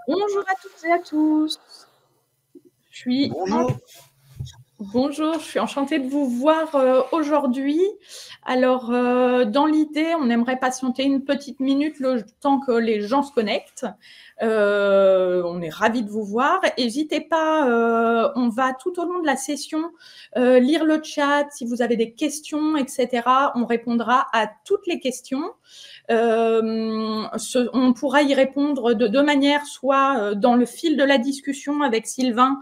Bonjour à toutes et à tous. Je suis Bonjour. Bonjour, je suis enchantée de vous voir aujourd'hui. Alors, dans l'idée, on aimerait patienter une petite minute le temps que les gens se connectent. On est ravis de vous voir. N'hésitez pas, on va tout au long de la session lire le chat. Si vous avez des questions, etc., on répondra à toutes les questions. On pourra y répondre de deux manières, soit dans le fil de la discussion avec Sylvain,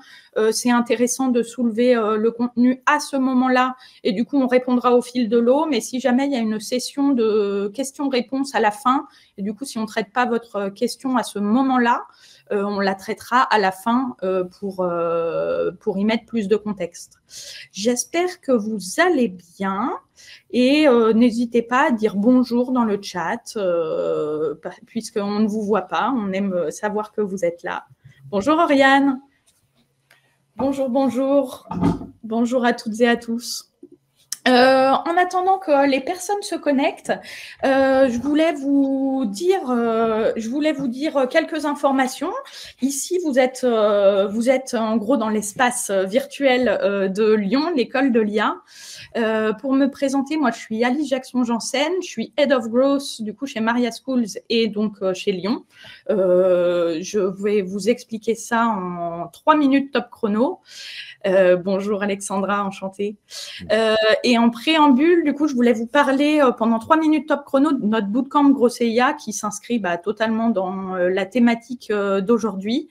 c'est intéressant de soulever le contenu à ce moment-là et du coup on répondra au fil de l'eau, mais si jamais il y a une session de questions-réponses à la fin, et du coup si on ne traite pas votre question à ce moment-là, on la traitera à la fin pour y mettre plus de contexte. J'espère que vous allez bien. Et n'hésitez pas à dire bonjour dans le chat, puisqu'on ne vous voit pas. On aime savoir que vous êtes là. Bonjour Oriane. Bonjour, bonjour. Bonjour à toutes et à tous. En attendant que les personnes se connectent, je voulais vous dire quelques informations. Ici, vous êtes en gros dans l'espace virtuel de Lyon, l'école de l'IA. Pour me présenter, moi, je suis Alice Jackson-Janssen, je suis Head of Growth, du coup, chez Maria Schools et donc chez Lyon. Je vais vous expliquer ça en 3 minutes top chrono. Bonjour Alexandra, enchantée. Et en préambule, du coup, je voulais vous parler pendant 3 minutes top chrono de notre bootcamp Grosseia qui s'inscrit totalement dans la thématique d'aujourd'hui.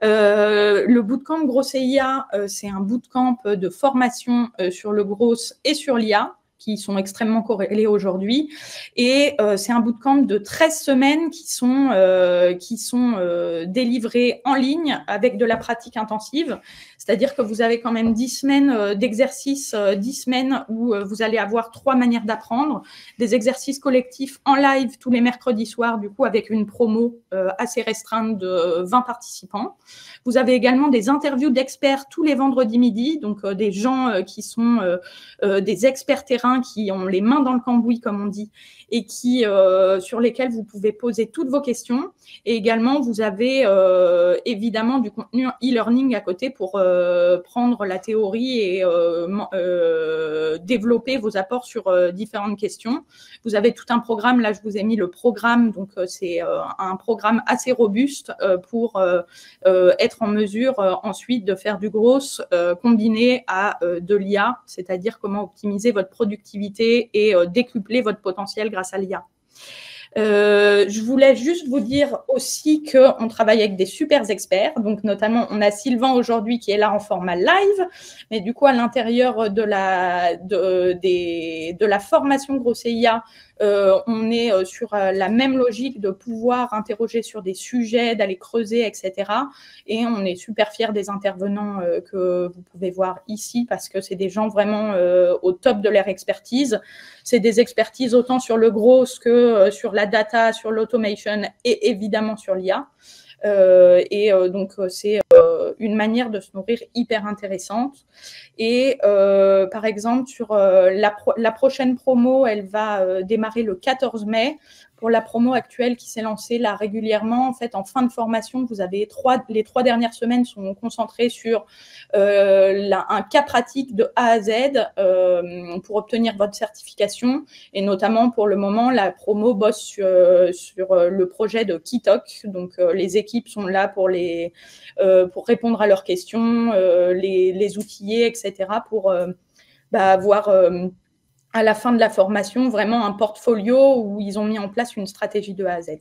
Le bootcamp Grosseia, c'est un bootcamp de formation sur le gros et sur l'IA qui sont extrêmement corrélés aujourd'hui. Et c'est un bootcamp de 13 semaines qui sont délivrés en ligne avec de la pratique intensive. C'est-à-dire que vous avez quand même 10 semaines d'exercices, 10 semaines où vous allez avoir 3 manières d'apprendre, des exercices collectifs en live tous les mercredis soirs, du coup avec une promo assez restreinte de 20 participants. Vous avez également des interviews d'experts tous les vendredis midi, donc des gens qui sont des experts terrain, qui ont les mains dans le cambouis, comme on dit, et sur lesquels vous pouvez poser toutes vos questions. Et également, vous avez évidemment du contenu e-learning à côté pour prendre la théorie et développer vos apports sur différentes questions. Vous avez tout un programme, là je vous ai mis le programme, donc c'est un programme assez robuste pour être en mesure ensuite de faire du gros combiné à de l'IA, c'est-à-dire comment optimiser votre productivité et décupler votre potentiel grâce à l'IA. Je voulais juste vous dire aussi qu'on travaille avec des super experts. Donc, notamment, on a Sylvain aujourd'hui qui est là en format live. Mais du coup, à l'intérieur de la formation Grosseia, on est sur la même logique de pouvoir interroger sur des sujets, d'aller creuser, etc. Et on est super fiers des intervenants que vous pouvez voir ici parce que c'est des gens vraiment au top de leur expertise. C'est des expertises autant sur le gros que sur la data, sur l'automation et évidemment sur l'IA. Donc, c'est une manière de se nourrir hyper intéressante. Et par exemple, sur la prochaine promo, elle va démarrer le 14 mai. Pour la promo actuelle qui s'est lancée là régulièrement, en fait, en fin de formation, vous avez les 3 dernières semaines sont concentrées sur un cas pratique de A à Z pour obtenir votre certification. Et notamment, pour le moment, la promo bosse sur le projet de Kitok. Donc, les équipes sont là pour répondre à leurs questions, les outiller, etc. pour avoir à la fin de la formation vraiment un portfolio où ils ont mis en place une stratégie de A à Z.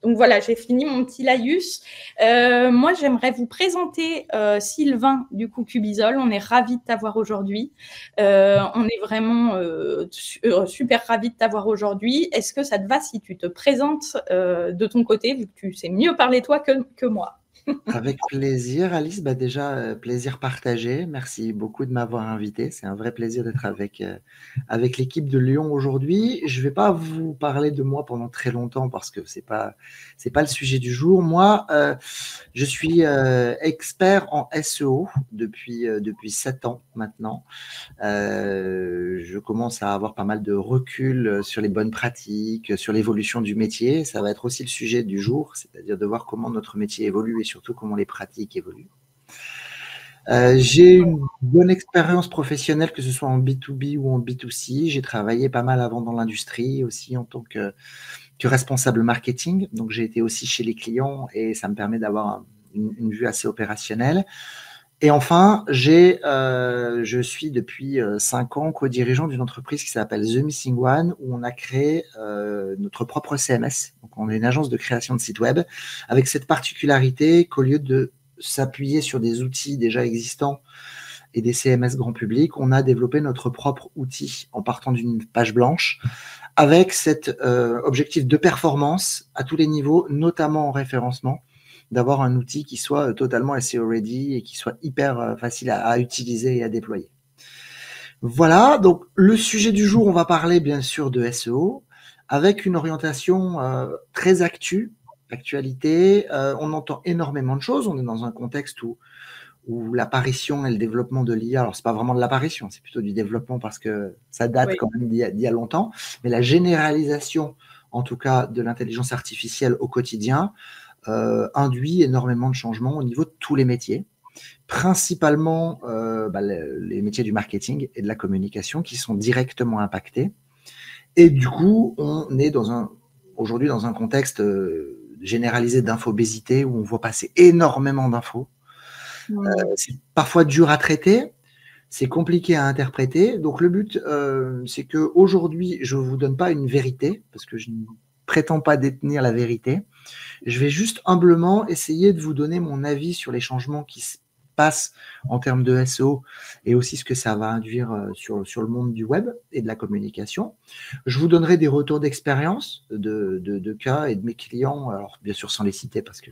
Donc voilà, j'ai fini mon petit laïus. Moi, j'aimerais vous présenter Sylvain du coup Cubizol. On est ravis de t'avoir aujourd'hui. On est vraiment super ravis de t'avoir aujourd'hui. Est-ce que ça te va si tu te présentes de ton côté, vu que tu sais mieux parler toi que moi? Avec plaisir, Alice. Bah déjà, plaisir partagé. Merci beaucoup de m'avoir invité. C'est un vrai plaisir d'être avec l'équipe de Lyon aujourd'hui. Je ne vais pas vous parler de moi pendant très longtemps parce que c'est pas le sujet du jour. Moi, je suis expert en SEO depuis 7 ans maintenant. Je commence à avoir pas mal de recul sur les bonnes pratiques, sur l'évolution du métier. Ça va être aussi le sujet du jour, c'est-à-dire de voir comment notre métier évolue et surtout comment les pratiques évoluent. J'ai une bonne expérience professionnelle, que ce soit en B2B ou en B2C. J'ai travaillé pas mal avant dans l'industrie aussi en tant que responsable marketing. Donc, j'ai été aussi chez les clients et ça me permet d'avoir une vue assez opérationnelle. Et enfin, je suis depuis 5 ans co-dirigeant d'une entreprise qui s'appelle The Missing One, où on a créé notre propre CMS. Donc, on est une agence de création de sites web, avec cette particularité qu'au lieu de s'appuyer sur des outils déjà existants et des CMS grand public, on a développé notre propre outil en partant d'une page blanche, avec cet objectif de performance à tous les niveaux, notamment en référencement, d'avoir un outil qui soit totalement SEO ready et qui soit hyper facile à utiliser et à déployer. Voilà, donc le sujet du jour, on va parler bien sûr de SEO, avec une orientation très actualité. On entend énormément de choses, on est dans un contexte où l'apparition et le développement de l'IA, alors c'est pas vraiment de l'apparition, c'est plutôt du développement parce que ça date quand même d'il y a longtemps, mais la généralisation, en tout cas, de l'intelligence artificielle au quotidien, induit énormément de changements au niveau de tous les métiers, principalement les métiers du marketing et de la communication qui sont directement impactés. Et du coup, on est aujourd'hui dans un contexte généralisé d'infobésité où on voit passer énormément d'infos. C'est parfois dur à traiter, c'est compliqué à interpréter. Donc le but, c'est qu'aujourd'hui, je ne vous donne pas une vérité, parce que je ne prétends pas détenir la vérité. Je vais juste humblement essayer de vous donner mon avis sur les changements qui se passent en termes de SEO et aussi ce que ça va induire sur le monde du web et de la communication. Je vous donnerai des retours d'expérience de cas et de mes clients, alors bien sûr sans les citer parce que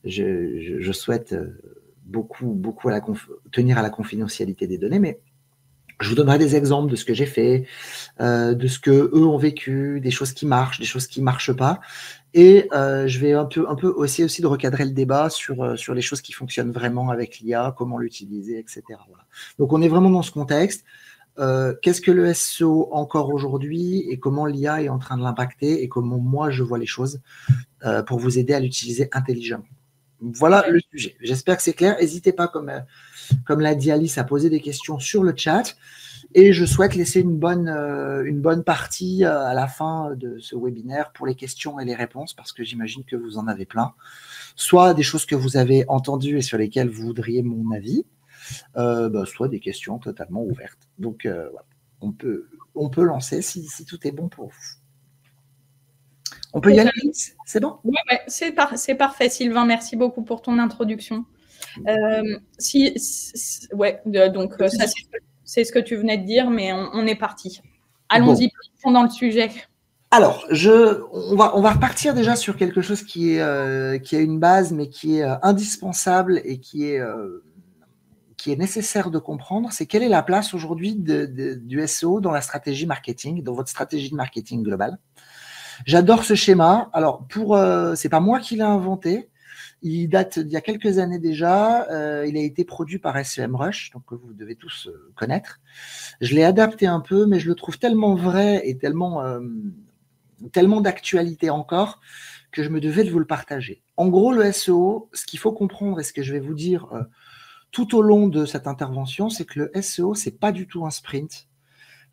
je souhaite beaucoup tenir à la confidentialité des données, mais je vous donnerai des exemples de ce que j'ai fait, de ce que eux ont vécu, des choses qui marchent, des choses qui marchent pas, et je vais un peu aussi de recadrer le débat sur les choses qui fonctionnent vraiment avec l'IA, comment l'utiliser, etc. Voilà. Donc on est vraiment dans ce contexte. Qu'est-ce que le SEO encore aujourd'hui et comment l'IA est en train de l'impacter et comment moi je vois les choses pour vous aider à l'utiliser intelligemment. Voilà le sujet. J'espère que c'est clair. N'hésitez pas, comme l'a dit Alice, à poser des questions sur le chat. Et je souhaite laisser une bonne partie à la fin de ce webinaire pour les questions et les réponses, parce que j'imagine que vous en avez plein. Soit des choses que vous avez entendues et sur lesquelles vous voudriez mon avis, soit des questions totalement ouvertes. Donc, voilà. On peut lancer si tout est bon pour vous. On peut y aller, c'est bon? Oui, c'est parfait, Sylvain. Merci beaucoup pour ton introduction. Donc ça, c'est ce que tu venais de dire, mais on est parti. Allons-y dans le sujet. Alors, on va repartir déjà sur quelque chose qui a une base, mais qui est indispensable et qui est nécessaire de comprendre. C'est quelle est la place aujourd'hui du SEO dans la stratégie marketing, dans votre stratégie de marketing globale. J'adore ce schéma. Alors, c'est pas moi qui l'ai inventé. Il date d'il y a quelques années déjà. Il a été produit par SEMrush, donc que vous devez tous connaître. Je l'ai adapté un peu, mais je le trouve tellement vrai et tellement d'actualité encore que je me devais de vous le partager. En gros, le SEO, ce qu'il faut comprendre et ce que je vais vous dire tout au long de cette intervention, c'est que le SEO, c'est pas du tout un sprint.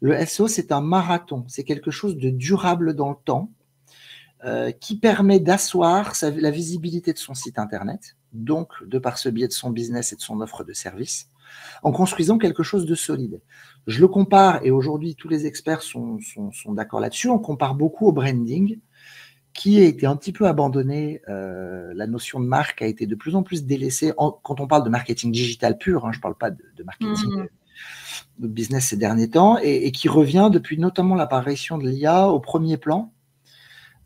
Le SEO, c'est un marathon. C'est quelque chose de durable dans le temps qui permet d'asseoir la visibilité de son site Internet, donc de par ce biais de son business et de son offre de service, en construisant quelque chose de solide. Je le compare, et aujourd'hui tous les experts sont d'accord là-dessus, on compare beaucoup au branding, qui a été un petit peu abandonné. La notion de marque a été de plus en plus délaissée quand on parle de marketing digital pur, je ne parle pas de marketing de business ces derniers temps, et qui revient depuis notamment l'apparition de l'IA au premier plan.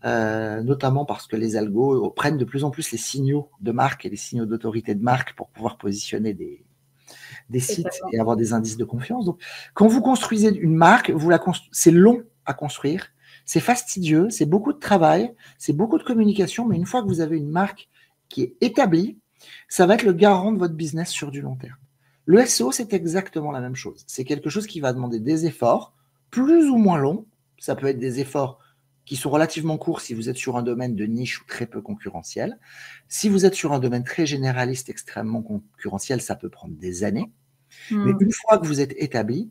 notamment parce que les algos prennent de plus en plus les signaux de marque et les signaux d'autorité de marque pour pouvoir positionner des sites et avoir des indices de confiance. Donc, quand vous construisez une marque, c'est long à construire, c'est fastidieux, c'est beaucoup de travail, c'est beaucoup de communication, mais une fois que vous avez une marque qui est établie, ça va être le garant de votre business sur du long terme. Le SEO, c'est exactement la même chose. C'est quelque chose qui va demander des efforts, plus ou moins longs. Ça peut être des efforts qui sont relativement courts si vous êtes sur un domaine de niche ou très peu concurrentiel. Si vous êtes sur un domaine très généraliste, extrêmement concurrentiel, ça peut prendre des années. Mais une fois que vous êtes établi,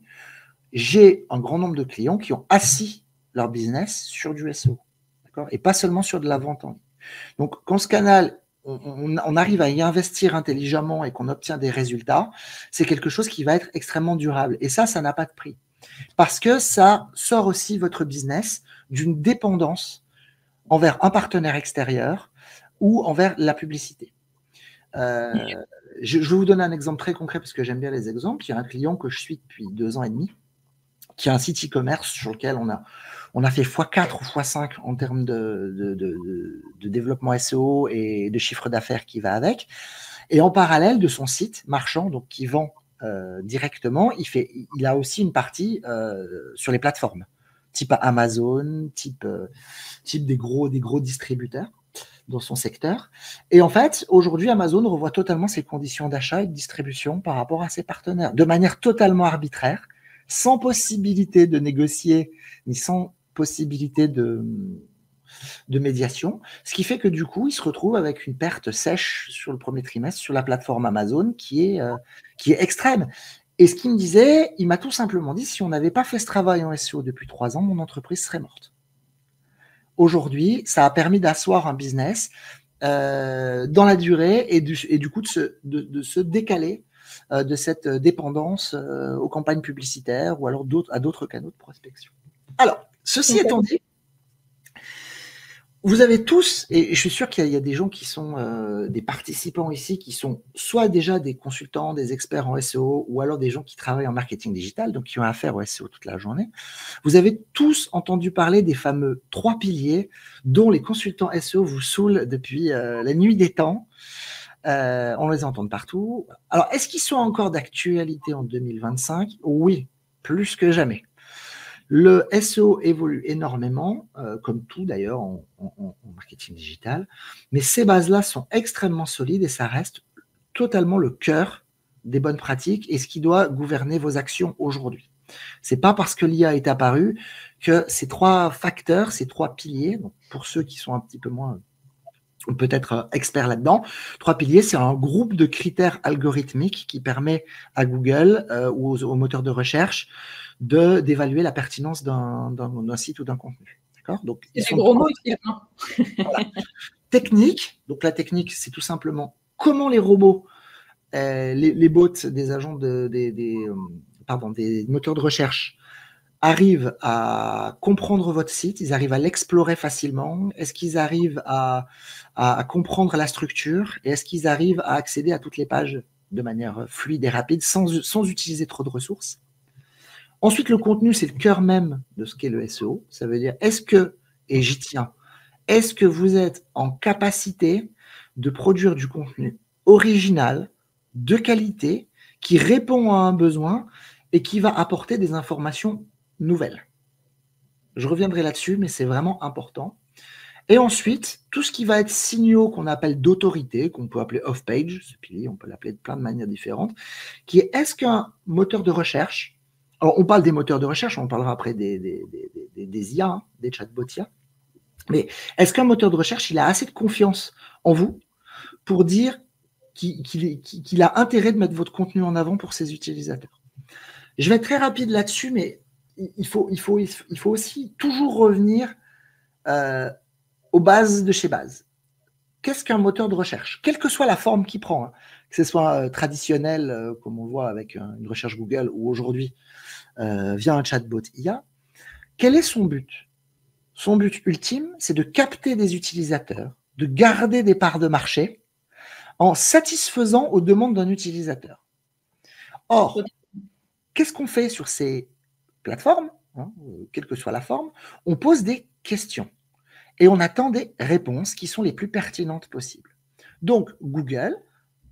j'ai un grand nombre de clients qui ont assis leur business sur du SEO, d'accord, et pas seulement sur de la vente en ligne. Donc, quand ce canal, on arrive à y investir intelligemment et qu'on obtient des résultats, c'est quelque chose qui va être extrêmement durable. Et ça n'a pas de prix. Parce que ça sort aussi votre business d'une dépendance envers un partenaire extérieur ou envers la publicité. Je vais vous donner un exemple très concret parce que j'aime bien les exemples. Il y a un client que je suis depuis 2 ans et demi qui a un site e-commerce sur lequel on a fait x4 ou x5 en termes de développement SEO et de chiffre d'affaires qui va avec. Et en parallèle de son site marchand, donc qui vend directement, il a aussi une partie sur les plateformes, type Amazon, type des gros distributeurs dans son secteur. Et en fait, aujourd'hui, Amazon revoit totalement ses conditions d'achat et de distribution par rapport à ses partenaires, de manière totalement arbitraire, sans possibilité de négocier, ni sans possibilité de médiation, ce qui fait que du coup, il se retrouve avec une perte sèche sur le premier trimestre sur la plateforme Amazon qui est extrême. Et ce qu'il me disait, il m'a tout simplement dit, si on n'avait pas fait ce travail en SEO depuis 3 ans, mon entreprise serait morte. Aujourd'hui, ça a permis d'asseoir un business dans la durée et du coup de se décaler de cette dépendance aux campagnes publicitaires ou alors à d'autres canaux de prospection. Alors, ceci étant dit, vous avez tous, et je suis sûr qu'il y a des gens qui sont des participants ici, qui sont soit déjà des consultants, des experts en SEO, ou alors des gens qui travaillent en marketing digital, donc qui ont affaire au SEO toute la journée. Vous avez tous entendu parler des fameux 3 piliers dont les consultants SEO vous saoulent depuis la nuit des temps. On les entend partout. Alors, est-ce qu'ils sont encore d'actualité en 2025 ? Oui, plus que jamais. Le SEO évolue énormément, comme tout d'ailleurs en marketing digital, mais ces bases-là sont extrêmement solides et ça reste totalement le cœur des bonnes pratiques et ce qui doit gouverner vos actions aujourd'hui. C'est pas parce que l'IA est apparue que ces 3 facteurs, ces 3 piliers, donc pour ceux qui sont un petit peu moins peut-être experts là-dedans, 3 piliers, c'est un groupe de critères algorithmiques qui permet à Google ou aux moteurs de recherche d'évaluer la pertinence d'un site ou d'un contenu. D'accord ? Donc, c'est des gros mots, voilà. Technique. Donc, la technique, c'est tout simplement comment les robots, les bots des agents des moteurs de recherche arrivent à comprendre votre site, ils arrivent à l'explorer facilement. Est-ce qu'ils arrivent à comprendre la structure et est-ce qu'ils arrivent à accéder à toutes les pages de manière fluide et rapide sans utiliser trop de ressources ? Ensuite, le contenu, c'est le cœur même de ce qu'est le SEO. Ça veut dire, et j'y tiens, est-ce que vous êtes en capacité de produire du contenu original, de qualité, qui répond à un besoin et qui va apporter des informations nouvelles ? Je reviendrai là-dessus, mais c'est vraiment important. Et ensuite, tout ce qui va être signaux qu'on appelle d'autorité, qu'on peut appeler off-page, ce pilier, on peut l'appeler de plein de manières différentes, qui est qu'un moteur de recherche, alors on parle des moteurs de recherche, on parlera après des IA, hein, des chatbots IA, mais est-ce qu'un moteur de recherche, il a assez de confiance en vous pour dire qu'il a intérêt de mettre votre contenu en avant pour ses utilisateurs ? Je vais être très rapide là-dessus, mais il faut aussi toujours revenir aux bases de chez base. Qu'est-ce qu'un moteur de recherche ? Quelle que soit la forme qu'il prend, hein, que ce soit traditionnel, comme on voit avec une recherche Google, ou aujourd'hui, via un chatbot IA, quel est son but ? Son but ultime, c'est de capter des utilisateurs, de garder des parts de marché en satisfaisant aux demandes d'un utilisateur. Or, qu'est-ce qu'on fait sur ces plateformes, hein, quelle que soit la forme ? On pose des questions. et on attend des réponses qui sont les plus pertinentes possibles. Donc, Google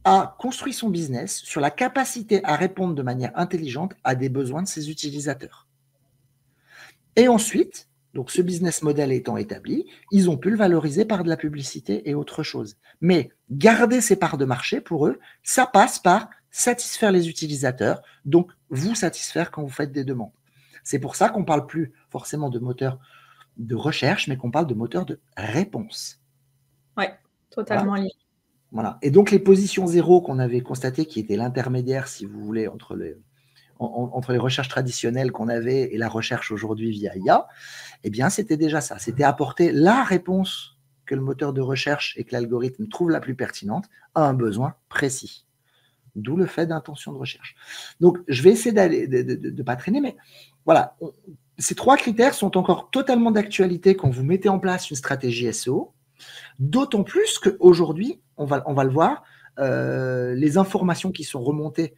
a construit son business sur la capacité à répondre de manière intelligente à des besoins de ses utilisateurs. Et ensuite, donc ce business model étant établi, ils ont pu le valoriser par de la publicité et autre chose. Mais garder ces parts de marché, pour eux, ça passe par satisfaire les utilisateurs, donc vous satisfaire quand vous faites des demandes. C'est pour ça qu'on ne parle plus forcément de moteur de recherche, mais qu'on parle de moteur de réponse. Oui, totalement lié. Voilà. Et donc, les positions zéro qu'on avait constatées, qui étaient l'intermédiaire, si vous voulez, entre les recherches traditionnelles qu'on avait et la recherche aujourd'hui via IA, eh bien, c'était déjà ça. C'était apporter la réponse que le moteur de recherche et que l'algorithme trouve la plus pertinente à un besoin précis. D'où le fait d'intention de recherche. Donc, je vais essayer de ne pas traîner, mais voilà. Ces 3 critères sont encore totalement d'actualité quand vous mettez en place une stratégie SEO. D'autant plus qu'aujourd'hui, on va le voir, les informations qui sont remontées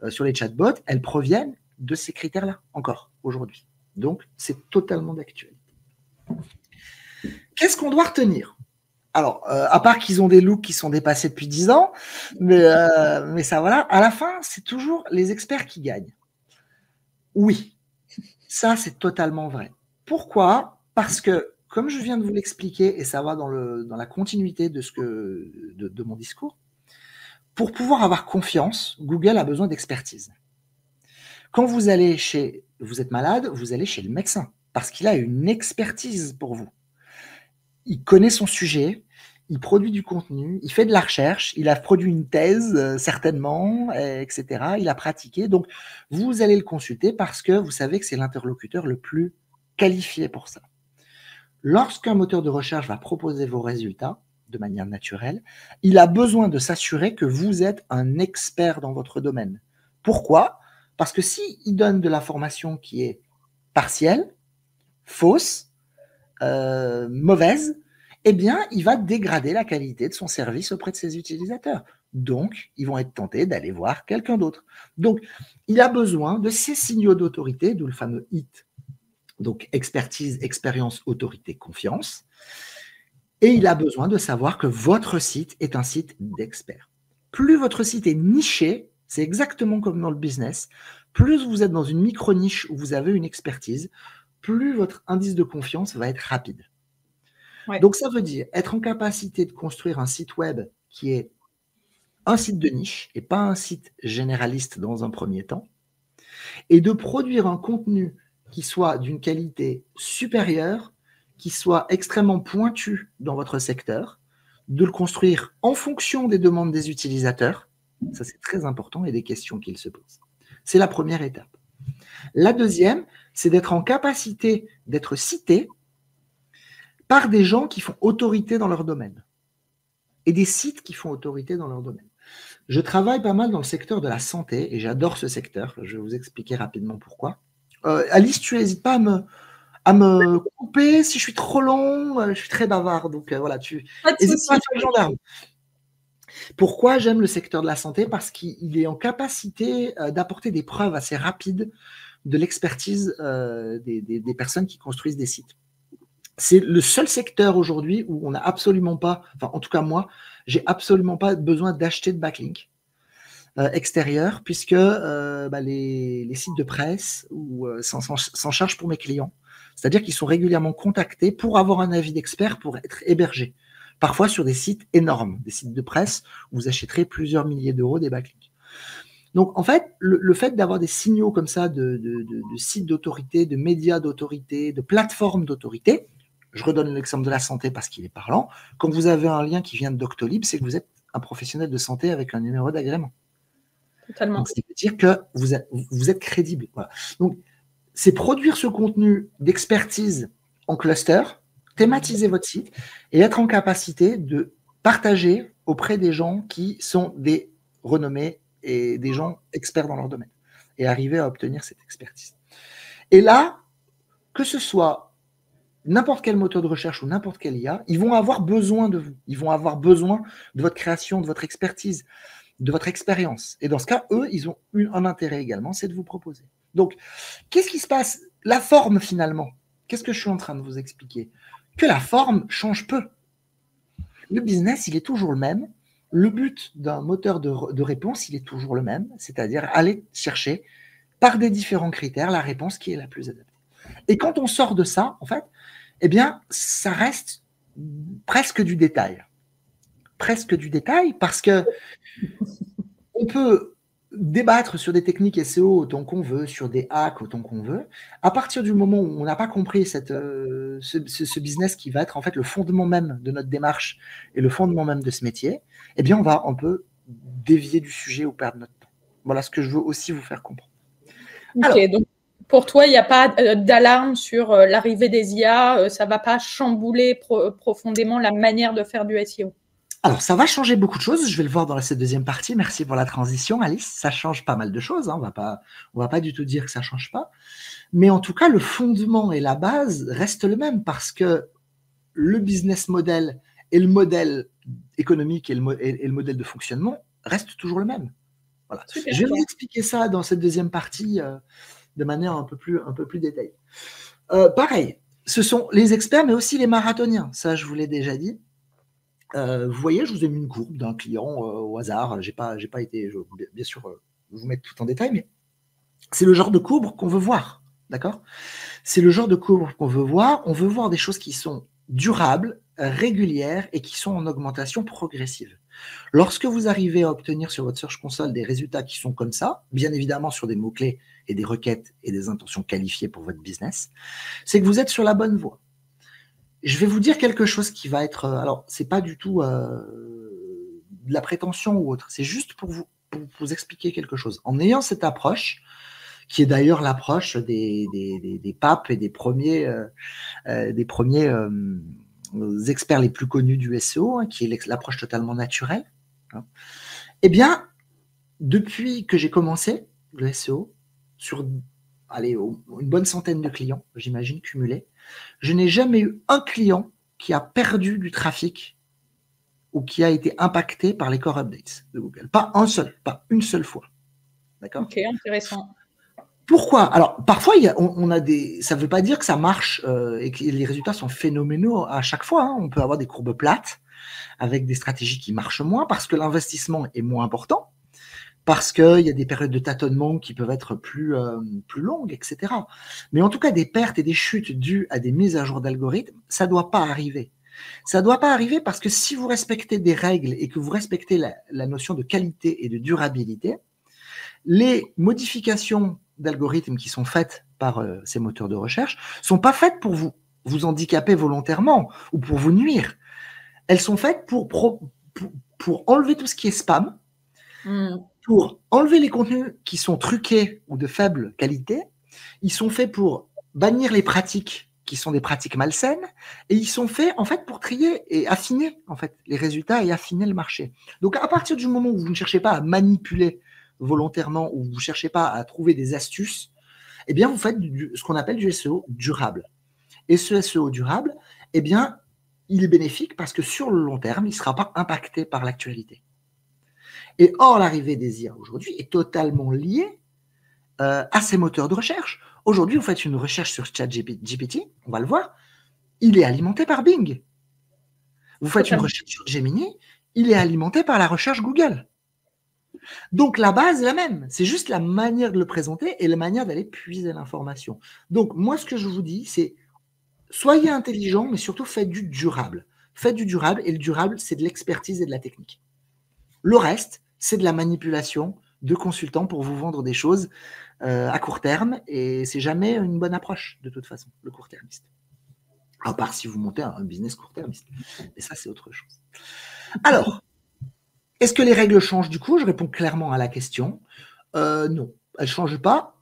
sur les chatbots, elles proviennent de ces critères-là, encore aujourd'hui. Donc, c'est totalement d'actualité. Qu'est-ce qu'on doit retenir? Alors, à part qu'ils ont des looks qui sont dépassés depuis 10 ans, mais ça, voilà, à la fin, c'est toujours les experts qui gagnent. Oui, ça, c'est totalement vrai. Pourquoi? Parce que, comme je viens de vous l'expliquer, et ça va dans la continuité de mon discours, pour pouvoir avoir confiance, Google a besoin d'expertise. Quand vous êtes malade, vous allez chez le médecin, parce qu'il a une expertise pour vous. Il connaît son sujet, il produit du contenu, il fait de la recherche, il a produit une thèse, certainement, etc. Il a pratiqué. Donc, vous allez le consulter parce que vous savez que c'est l'interlocuteur le plus qualifié pour ça. Lorsqu'un moteur de recherche va proposer vos résultats de manière naturelle, il a besoin de s'assurer que vous êtes un expert dans votre domaine. Pourquoi? Parce que s'il donne de l'information qui est partielle, fausse, mauvaise, eh bien, il va dégrader la qualité de son service auprès de ses utilisateurs. Donc, ils vont être tentés d'aller voir quelqu'un d'autre. Donc, il a besoin de ces signaux d'autorité, d'où le fameux HIT. Donc, expertise, expérience, autorité, confiance. Et il a besoin de savoir que votre site est un site d'experts. Plus votre site est niché, c'est exactement comme dans le business, plus vous êtes dans une micro-niche où vous avez une expertise, plus votre indice de confiance va être rapide. Ouais. Donc, ça veut dire être en capacité de construire un site web qui est un site de niche et pas un site généraliste dans un premier temps, et de produire un contenu qui soit d'une qualité supérieure, qui soit extrêmement pointu dans votre secteur, de le construire en fonction des demandes des utilisateurs, ça c'est très important, et des questions qu'ils se posent. C'est la première étape. La deuxième, c'est d'être en capacité d'être cité par des gens qui font autorité dans leur domaine et des sites qui font autorité dans leur domaine. Je travaille pas mal dans le secteur de la santé et j'adore ce secteur. Je vais vous expliquer rapidement pourquoi. Alice, tu n'hésites pas à me couper si je suis trop long. Je suis très bavard, donc voilà, tu n'hésites pas à faire le gendarme. Pourquoi j'aime le secteur de la santé? Parce qu'il est en capacité d'apporter des preuves assez rapides de l'expertise des personnes qui construisent des sites. C'est le seul secteur aujourd'hui où on n'a absolument pas, enfin en tout cas moi, j'ai absolument pas besoin d'acheter de backlink extérieur, puisque les sites de presse s'en chargent pour mes clients. C'est-à-dire qu'ils sont régulièrement contactés pour avoir un avis d'expert pour être hébergés. Parfois sur des sites énormes, des sites de presse où vous achèterez plusieurs milliers d'euros des backlinks. Donc en fait, le fait d'avoir des signaux comme ça de sites d'autorité, de médias d'autorité, de plateformes d'autorité, je redonne l'exemple de la santé parce qu'il est parlant, quand vous avez un lien qui vient de Doctolib, c'est que vous êtes un professionnel de santé avec un numéro d'agrément. Totalement. Donc, ça veut dire que vous êtes crédible. Voilà. Donc, c'est produire ce contenu d'expertise en cluster, thématiser votre site et être en capacité de partager auprès des gens qui sont des renommés et des gens experts dans leur domaine et arriver à obtenir cette expertise. Et là, que ce soit n'importe quel moteur de recherche ou n'importe quel IA, ils vont avoir besoin de vous. Ils vont avoir besoin de votre création, de votre expertise, de votre expérience. Et dans ce cas, eux, ils ont un intérêt également, c'est de vous proposer. Donc, qu'est-ce qui se passe? La forme, finalement. Qu'est-ce que je suis en train de vous expliquer? que la forme change peu. Le business, il est toujours le même. Le but d'un moteur de réponse, il est toujours le même, c'est-à-dire aller chercher par des différents critères la réponse qui est la plus adaptée. Et quand on sort de ça, en fait, eh bien, ça reste presque du détail. Presque du détail, parce que on peut débattre sur des techniques SEO autant qu'on veut, sur des hacks autant qu'on veut. À partir du moment où on n'a pas compris ce business qui va être en fait le fondement même de notre démarche et le fondement même de ce métier, eh bien, on peut dévier du sujet ou perdre notre temps. Voilà ce que je veux aussi vous faire comprendre. Ok, alors, donc pour toi, il n'y a pas d'alarme sur l'arrivée des IA, ça ne va pas chambouler profondément la manière de faire du SEO? Alors, ça va changer beaucoup de choses. Je vais le voir dans cette deuxième partie. Merci pour la transition, Alice. Ça change pas mal de choses. Hein. On va pas du tout dire que ça change pas. Mais en tout cas, le fondement et la base restent le même parce que le business model et le modèle économique et le modèle de fonctionnement restent toujours le même. Voilà. Je vais vous expliquer ça dans cette deuxième partie de manière un peu plus détaillée. Pareil, ce sont les experts, mais aussi les marathoniens. Ça, je vous l'ai déjà dit. Vous voyez, je vous ai mis une courbe d'un client au hasard. J'ai pas été, bien sûr, vous mettre tout en détail, mais c'est le genre de courbe qu'on veut voir, d'accord? C'est le genre de courbe qu'on veut voir. On veut voir des choses qui sont durables, régulières et qui sont en augmentation progressive. Lorsque vous arrivez à obtenir sur votre Search Console des résultats qui sont comme ça, bien évidemment sur des mots-clés et des requêtes et des intentions qualifiées pour votre business, c'est que vous êtes sur la bonne voie. Je vais vous dire quelque chose qui va être... alors, c'est pas du tout de la prétention ou autre. C'est juste pour vous expliquer quelque chose. En ayant cette approche, qui est d'ailleurs l'approche des papes et des premiers experts les plus connus du SEO, hein, qui est l'approche totalement naturelle, hein. Eh bien, depuis que j'ai commencé le SEO, sur une bonne centaine de clients, j'imagine, cumulés, je n'ai jamais eu un client qui a perdu du trafic ou qui a été impacté par les core updates de Google. Pas un seul, pas une seule fois. D'accord ? Ok, intéressant. Pourquoi ? Alors, parfois, on a ça ne veut pas dire que ça marche et que les résultats sont phénoménaux à chaque fois, hein. On peut avoir des courbes plates avec des stratégies qui marchent moins parce que l'investissement est moins important, parce qu'il y a des périodes de tâtonnement qui peuvent être plus longues, etc. Mais en tout cas, des pertes et des chutes dues à des mises à jour d'algorithmes, ça ne doit pas arriver. Ça ne doit pas arriver parce que si vous respectez des règles et que vous respectez la notion de qualité et de durabilité, les modifications d'algorithmes qui sont faites par ces moteurs de recherche ne sont pas faites pour vous handicaper volontairement ou pour vous nuire. Elles sont faites pour enlever tout ce qui est spam, pour enlever les contenus qui sont truqués ou de faible qualité. Ils sont faits pour bannir les pratiques qui sont des pratiques malsaines, et ils sont faits en fait pour trier et affiner en fait les résultats et affiner le marché. Donc à partir du moment où vous ne cherchez pas à manipuler volontairement ou vous ne cherchez pas à trouver des astuces, eh bien vous faites ce qu'on appelle du SEO durable. Et ce SEO durable, eh bien il est bénéfique parce que sur le long terme, il ne sera pas impacté par l'actualité. Et or, l'arrivée des IA aujourd'hui est totalement liée à ces moteurs de recherche. Aujourd'hui, vous faites une recherche sur ChatGPT, on va le voir, il est alimenté par Bing. Vous faites une recherche sur Gemini, il est alimenté par la recherche Google. Donc, la base est la même. C'est juste la manière de le présenter et la manière d'aller puiser l'information. Donc, moi, ce que je vous dis, c'est soyez intelligent, mais surtout faites du durable. Faites du durable, et le durable, c'est de l'expertise et de la technique. Le reste, c'est de la manipulation de consultants pour vous vendre des choses à court terme, et c'est jamais une bonne approche, de toute façon, le court-termiste. À part si vous montez un business court-termiste. Mais ça, c'est autre chose. Alors, est-ce que les règles changent du coup? Je réponds clairement à la question. Non, elles ne changent pas.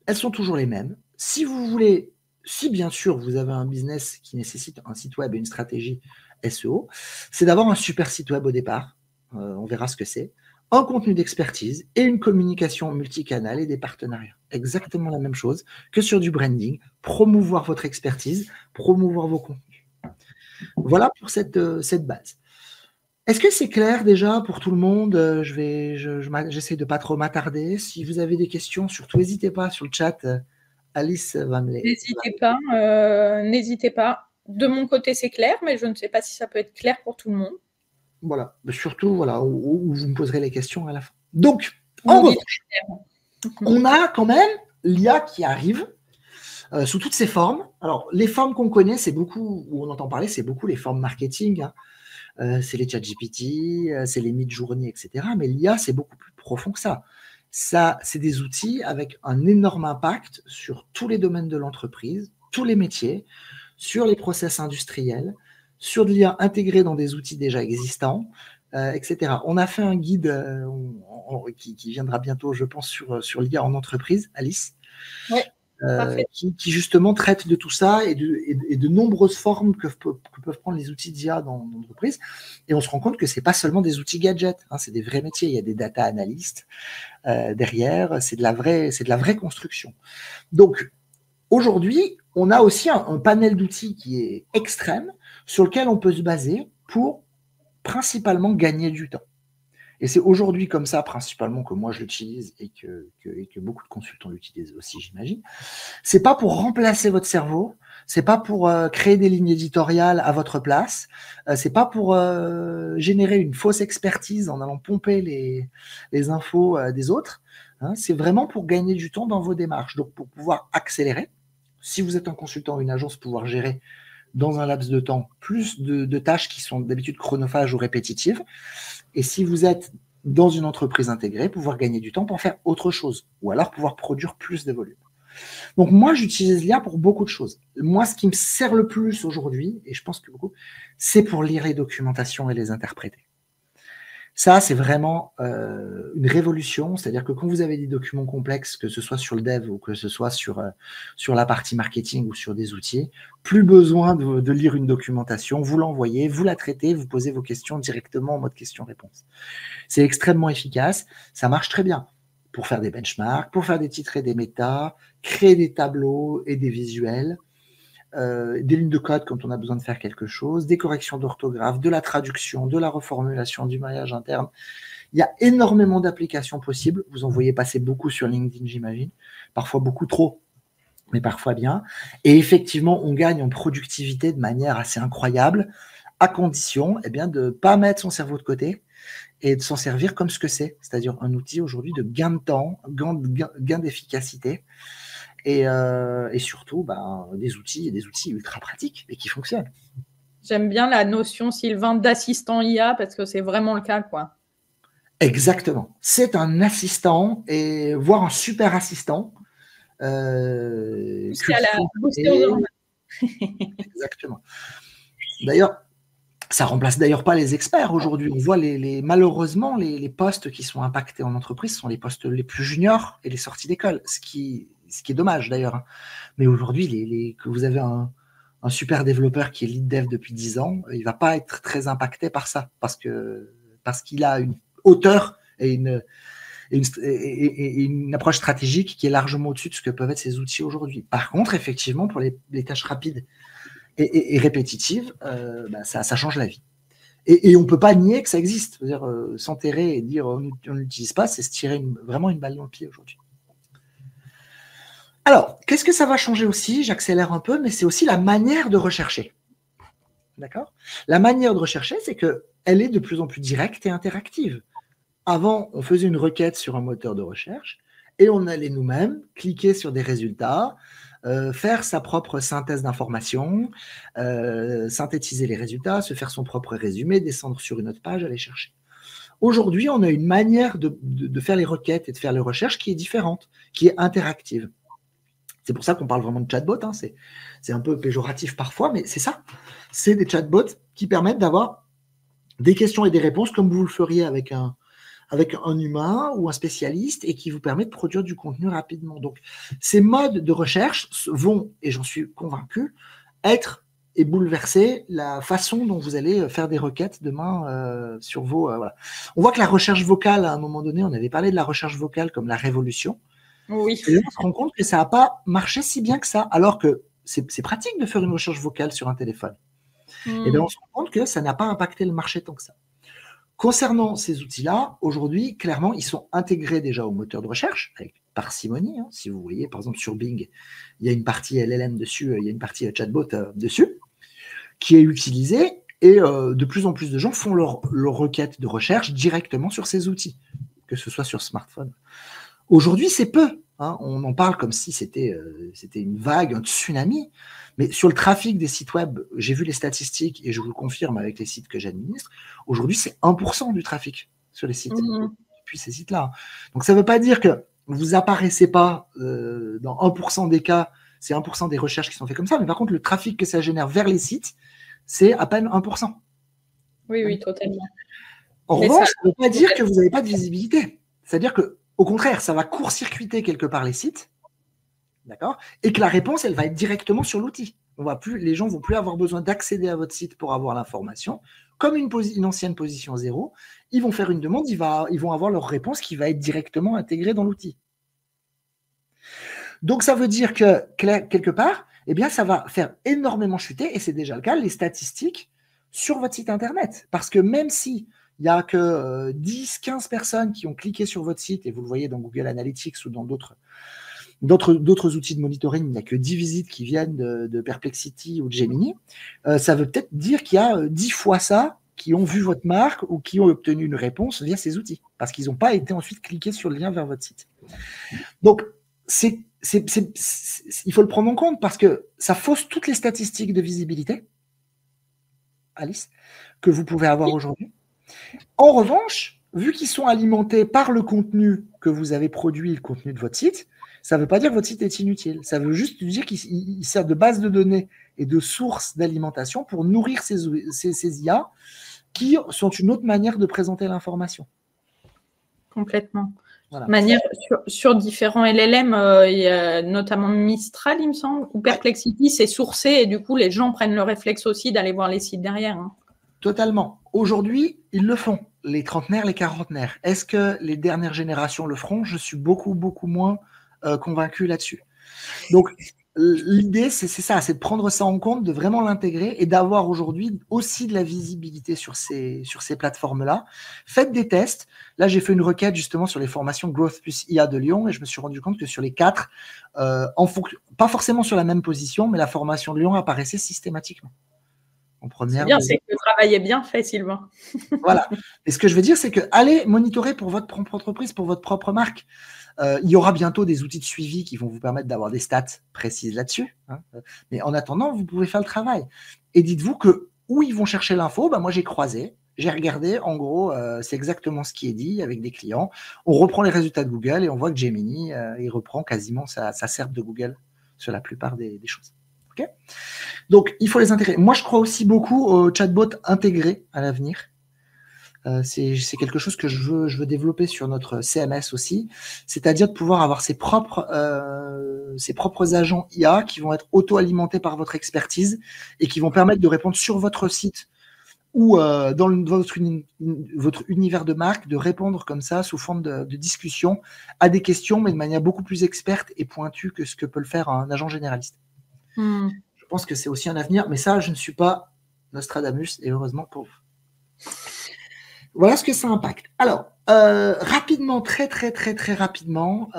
Elles sont toujours les mêmes. Si vous voulez, si bien sûr vous avez un business qui nécessite un site web et une stratégie SEO, c'est d'avoir un super site web au départ. On verra ce que c'est. Un contenu d'expertise et une communication multicanal et des partenariats. Exactement la même chose que sur du branding. Promouvoir votre expertise, promouvoir vos contenus. Voilà pour cette base. Est-ce que c'est clair déjà pour tout le monde? J'essaie de pas trop m'attarder. Si vous avez des questions, surtout n'hésitez pas sur le chat. Alice va me les... N'hésitez pas. De mon côté, c'est clair, mais je ne sais pas si ça peut être clair pour tout le monde. Voilà, surtout, voilà, où vous me poserez les questions à la fin. Donc, Oui, on a quand même l'IA qui arrive sous toutes ses formes. Alors, les formes qu'on connaît, c'est beaucoup, où on entend parler, c'est beaucoup les formes marketing, hein. C'est les ChatGPT, c'est les Midjourney, etc. Mais l'IA, c'est beaucoup plus profond que ça. Ça, c'est des outils avec un énorme impact sur tous les domaines de l'entreprise, tous les métiers, sur les process industriels, sur de l'IA intégrée dans des outils déjà existants, etc. On a fait un guide qui viendra bientôt, je pense, sur l'IA en entreprise, Alice. Ouais. Qui justement traite de tout ça et de nombreuses formes que peuvent prendre les outils d'IA dans l'entreprise. Et on se rend compte que ce n'est pas seulement des outils gadgets, hein, c'est des vrais métiers. Il y a des data analystes derrière, c'est de la vraie construction. Donc, aujourd'hui, on a aussi un panel d'outils qui est extrême, sur lequel on peut se baser pour principalement gagner du temps. Et c'est aujourd'hui comme ça, principalement, que moi je l'utilise et que beaucoup de consultants l'utilisent aussi, j'imagine. C'est pas pour remplacer votre cerveau, c'est pas pour créer des lignes éditoriales à votre place, c'est pas pour générer une fausse expertise en allant pomper les infos des autres. Hein, c'est vraiment pour gagner du temps dans vos démarches. Donc pour pouvoir accélérer, si vous êtes un consultant ou une agence, pouvoir gérer dans un laps de temps plus de tâches qui sont d'habitude chronophages ou répétitives. Et si vous êtes dans une entreprise intégrée, pouvoir gagner du temps pour faire autre chose, ou alors pouvoir produire plus de volume. Donc moi, j'utilise l'IA pour beaucoup de choses. Moi, ce qui me sert le plus aujourd'hui, et je pense que beaucoup, c'est pour lire les documentations et les interpréter. Ça, c'est vraiment une révolution. C'est-à-dire que quand vous avez des documents complexes, que ce soit sur le dev ou que ce soit sur la partie marketing ou sur des outils, plus besoin de lire une documentation. Vous l'envoyez, vous la traitez, vous posez vos questions directement en mode question-réponse. C'est extrêmement efficace. Ça marche très bien pour faire des benchmarks, pour faire des titres et des métas, créer des tableaux et des visuels, des lignes de code quand on a besoin de faire quelque chose, des corrections d'orthographe, de la traduction, de la reformulation, du maillage interne. Il y a énormément d'applications possibles. Vous en voyez passer beaucoup sur LinkedIn, j'imagine. Parfois beaucoup trop, mais parfois bien. Et effectivement, on gagne en productivité de manière assez incroyable, à condition de ne pas mettre son cerveau de côté et de s'en servir comme ce que c'est, c'est-à-dire un outil aujourd'hui de gain de temps, gain d'efficacité. Et surtout, des outils ultra pratiques et qui fonctionnent. J'aime bien la notion, Sylvain, d'assistant IA parce que c'est vraiment le cas, quoi. Exactement. C'est un assistant et voire un super assistant. Exactement. D'ailleurs, ça remplace d'ailleurs pas les experts aujourd'hui. On voit malheureusement les postes qui sont impactés en entreprise sont les postes les plus juniors et les sorties d'école, ce qui est dommage d'ailleurs. Mais aujourd'hui, que vous avez un super développeur qui est lead dev depuis 10 ans, il ne va pas être très impacté par ça, parce qu'il a une hauteur et une approche stratégique qui est largement au-dessus de ce que peuvent être ces outils aujourd'hui. Par contre, effectivement, pour les tâches rapides et répétitives, ça change la vie. Et on ne peut pas nier que ça existe. C'est-à-dire, s'enterrer et dire on ne l'utilise pas, c'est se tirer vraiment une balle dans le pied aujourd'hui. Alors, qu'est-ce que ça va changer aussi? J'accélère un peu, mais c'est aussi la manière de rechercher. D'accord? La manière de rechercher, c'est qu'elle est de plus en plus directe et interactive. Avant, on faisait une requête sur un moteur de recherche et on allait nous-mêmes cliquer sur des résultats, faire sa propre synthèse d'informations, synthétiser les résultats, se faire son propre résumé, descendre sur une autre page, aller chercher. Aujourd'hui, on a une manière de faire les requêtes et de faire les recherches qui est différente, qui est interactive. C'est pour ça qu'on parle vraiment de chatbot. Hein. C'est un peu péjoratif parfois, mais c'est ça. C'est des chatbots qui permettent d'avoir des questions et des réponses comme vous le feriez avec un humain ou un spécialiste et qui vous permet de produire du contenu rapidement. Donc, ces modes de recherche vont, et j'en suis convaincu, être et bouleverser la façon dont vous allez faire des requêtes demain sur vos... voilà. On voit que la recherche vocale, à un moment donné, on avait parlé de la recherche vocale comme la révolution. Oui. Et là, on se rend compte que ça n'a pas marché si bien que ça, alors que c'est pratique de faire une recherche vocale sur un téléphone. Et bien, on se rend compte que ça n'a pas impacté le marché tant que ça. Concernant ces outils-là, aujourd'hui, clairement, ils sont intégrés déjà au moteur de recherche, avec parcimonie. Hein. Si vous voyez, par exemple, sur Bing, il y a une partie LLM dessus, il y a une partie chatbot dessus. qui est utilisé et de plus en plus de gens font leur requête de recherche directement sur ces outils, que ce soit sur smartphone. Aujourd'hui, c'est peu. Hein, on en parle comme si c'était une vague, un tsunami. Mais sur le trafic des sites web, j'ai vu les statistiques et je vous le confirme avec les sites que j'administre. Aujourd'hui, c'est 1% du trafic sur les sites, depuis ces sites-là. Donc, ça ne veut pas dire que vous apparaissez pas dans 1% des cas, c'est 1% des recherches qui sont faites comme ça. Mais par contre, le trafic que ça génère vers les sites, c'est à peine 1%. Oui, totalement. En revanche, ça ne veut pas dire que vous n'avez pas de visibilité. C'est-à-dire que au contraire, ça va court-circuiter quelque part les sites, d'accord, et que la réponse, elle va être directement sur l'outil. Les gens ne vont plus avoir besoin d'accéder à votre site pour avoir l'information. Comme une ancienne position 0, ils vont faire une demande, ils vont avoir leur réponse qui va être directement intégrée dans l'outil. Donc, ça veut dire que, quelque part, eh bien, ça va faire énormément chuter, et c'est déjà le cas, les statistiques sur votre site Internet. Parce que même si il n'y a que 10-15 personnes qui ont cliqué sur votre site, et vous le voyez dans Google Analytics ou dans d'autres outils de monitoring, il n'y a que 10 visites qui viennent de Perplexity ou de Gemini, ça veut peut-être dire qu'il y a 10 fois ça qui ont vu votre marque ou qui ont obtenu une réponse via ces outils, parce qu'ils n'ont pas été ensuite cliqués sur le lien vers votre site. Donc, il faut le prendre en compte parce que ça fausse toutes les statistiques de visibilité, Alice, que vous pouvez avoir aujourd'hui. En revanche, vu qu'ils sont alimentés par le contenu que vous avez produit, le contenu de votre site, ça ne veut pas dire que votre site est inutile. Ça veut juste dire qu'il sert de base de données et de source d'alimentation pour nourrir ces IA qui sont une autre manière de présenter l'information. Complètement. Voilà. Manière sur différents LLM, il y a notamment Mistral, il me semble, ou Perplexity, c'est sourcé et du coup, les gens prennent le réflexe aussi d'aller voir les sites derrière. Hein. Totalement. Aujourd'hui, ils le font, les trentenaires, les quarantenaires. Est-ce que les dernières générations le feront? Je suis beaucoup, beaucoup moins convaincu là-dessus. Donc, l'idée, c'est ça, c'est de prendre ça en compte, de vraiment l'intégrer et d'avoir aujourd'hui aussi de la visibilité sur ces plateformes-là. Faites des tests. Là, j'ai fait une requête justement sur les formations Growth plus IA de Lyon et je me suis rendu compte que sur les 4, pas forcément sur la même position, mais la formation de Lyon apparaissait systématiquement. C'est bien, c'est que le travail est bien fait, Sylvain. Voilà. Et ce que je veux dire, c'est que allez monitorer pour votre propre entreprise, pour votre propre marque. Il y aura bientôt des outils de suivi qui vont vous permettre d'avoir des stats précises là-dessus. Hein. Mais en attendant, vous pouvez faire le travail. Et dites-vous que où ils vont chercher l'info, moi j'ai croisé, j'ai regardé, en gros, c'est exactement ce qui est dit avec des clients. On reprend les résultats de Google et on voit que Gemini, il reprend quasiment sa serve de Google sur la plupart des choses. Okay, donc, il faut les intégrer. Moi, je crois aussi beaucoup aux chatbots intégrés à l'avenir. C'est quelque chose que je veux développer sur notre CMS aussi, c'est-à-dire de pouvoir avoir ses propres agents IA qui vont être auto-alimentés par votre expertise et qui vont permettre de répondre sur votre site ou dans votre univers de marque, de répondre comme ça sous forme de discussion à des questions, mais de manière beaucoup plus experte et pointue que ce que peut le faire un agent généraliste. Je pense que c'est aussi un avenir, mais ça, je ne suis pas Nostradamus, et heureusement pour vous. Voilà ce que ça impacte. Alors, rapidement, très rapidement,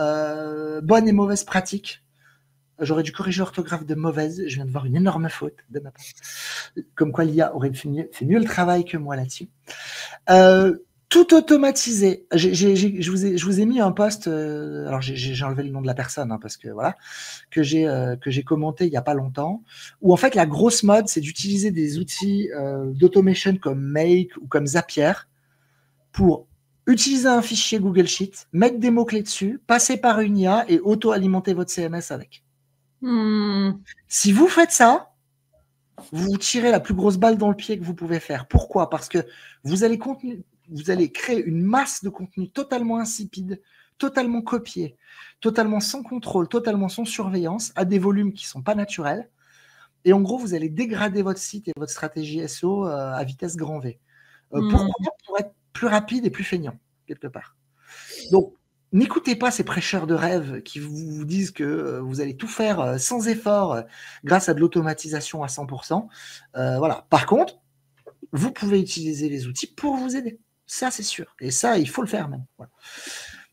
bonne et mauvaise pratique. J'aurais dû corriger l'orthographe de mauvaise. Je viens de voir une énorme faute de ma part. Comme quoi l'IA aurait fait mieux le travail que moi là-dessus. Tout automatisé. Je vous ai mis un post. Alors j'ai enlevé le nom de la personne parce que voilà que j'ai commenté il y a pas longtemps. Où en fait la grosse mode c'est d'utiliser des outils d'automation comme Make ou comme Zapier pour utiliser un fichier Google Sheet, mettre des mots clés dessus, passer par une IA et auto-alimenter votre CMS avec. Si vous faites ça, vous tirez la plus grosse balle dans le pied que vous pouvez faire. Pourquoi? Parce que vous allez créer une masse de contenu totalement insipide, totalement copié, totalement sans contrôle, totalement sans surveillance, à des volumes qui ne sont pas naturels. Et en gros, vous allez dégrader votre site et votre stratégie SEO à vitesse grand V. Pourquoi? Pour être plus rapide et plus feignant, quelque part. Donc, n'écoutez pas ces prêcheurs de rêve qui vous disent que vous allez tout faire sans effort grâce à de l'automatisation à 100%. Voilà. Par contre, vous pouvez utiliser les outils pour vous aider. Ça, c'est sûr. Et ça, il faut le faire même. Voilà.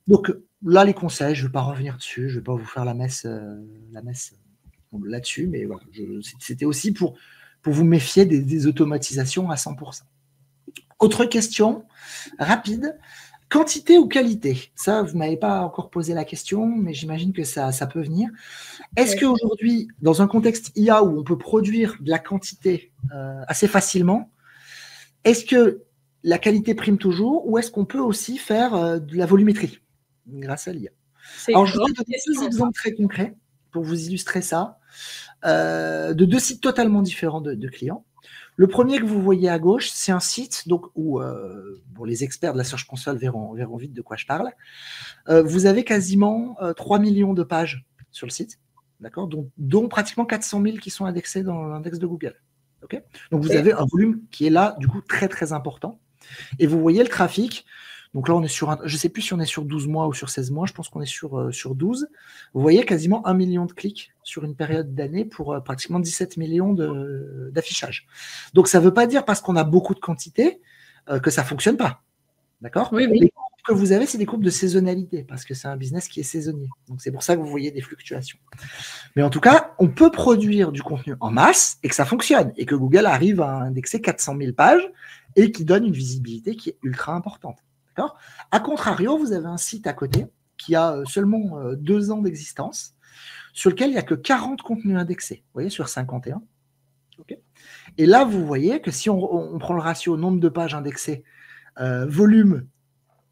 Donc là, les conseils, je ne vais pas revenir dessus. Je ne vais pas vous faire la messe là-dessus. Mais voilà, c'était aussi pour pour vous méfier des automatisations à 100%. Autre question rapide. Quantité ou qualité? Ça, vous ne m'avez pas encore posé la question, mais j'imagine que ça peut venir. Est-ce qu'aujourd'hui, dans un contexte IA où on peut produire de la quantité assez facilement, est-ce que la qualité prime toujours ou est-ce qu'on peut aussi faire de la volumétrie grâce à l'IA? Alors, je vais vous donner deux exemples très concrets pour vous illustrer ça, de deux sites totalement différents de clients. Le premier que vous voyez à gauche, c'est un site donc, où bon, les experts de la Search Console verront vite de quoi je parle. Vous avez quasiment 3 millions de pages sur le site, d'accord, dont pratiquement 400 000 qui sont indexés dans l'index de Google. Okay, donc, vous avez un volume qui est là, du coup, très, très important. Et vous voyez le trafic. Donc là, on est sur je ne sais plus si on est sur 12 mois ou sur 16 mois. Je pense qu'on est sur 12. Vous voyez quasiment 1 million de clics sur une période d'année pour pratiquement 17 millions d'affichage. Donc, ça ne veut pas dire parce qu'on a beaucoup de quantité que ça ne fonctionne pas. D'accord? Oui. Les courbes que vous avez, c'est des courbes de saisonnalité parce que c'est un business qui est saisonnier. Donc, c'est pour ça que vous voyez des fluctuations. Mais en tout cas, on peut produire du contenu en masse et que ça fonctionne et que Google arrive à indexer 400 000 pages et qui donne une visibilité qui est ultra importante. D'accord ? A contrario, vous avez un site à côté qui a seulement 2 ans d'existence, sur lequel il n'y a que 40 contenus indexés, vous voyez, sur 51. Okay. Et là, vous voyez que si on prend le ratio nombre de pages indexées, volume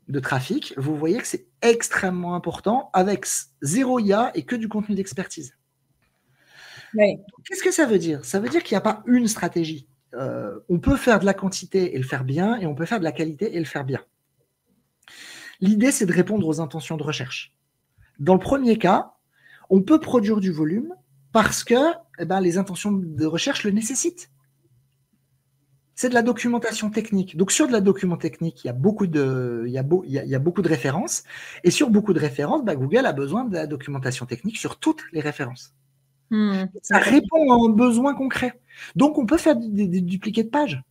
de trafic, vous voyez que c'est extrêmement important avec 0 IA et que du contenu d'expertise. Oui. Qu'est-ce que ça veut dire? Ça veut dire qu'il n'y a pas une stratégie. On peut faire de la quantité et le faire bien, et on peut faire de la qualité et le faire bien. L'idée, c'est de répondre aux intentions de recherche. Dans le premier cas, on peut produire du volume parce que les intentions de recherche le nécessitent. C'est de la documentation technique. Donc, sur de la documentation technique, il y a beaucoup de références. Et sur beaucoup de références, Google a besoin de la documentation technique sur toutes les références. Ça répond à un besoin concret. Donc, on peut faire des dupliqués de pages.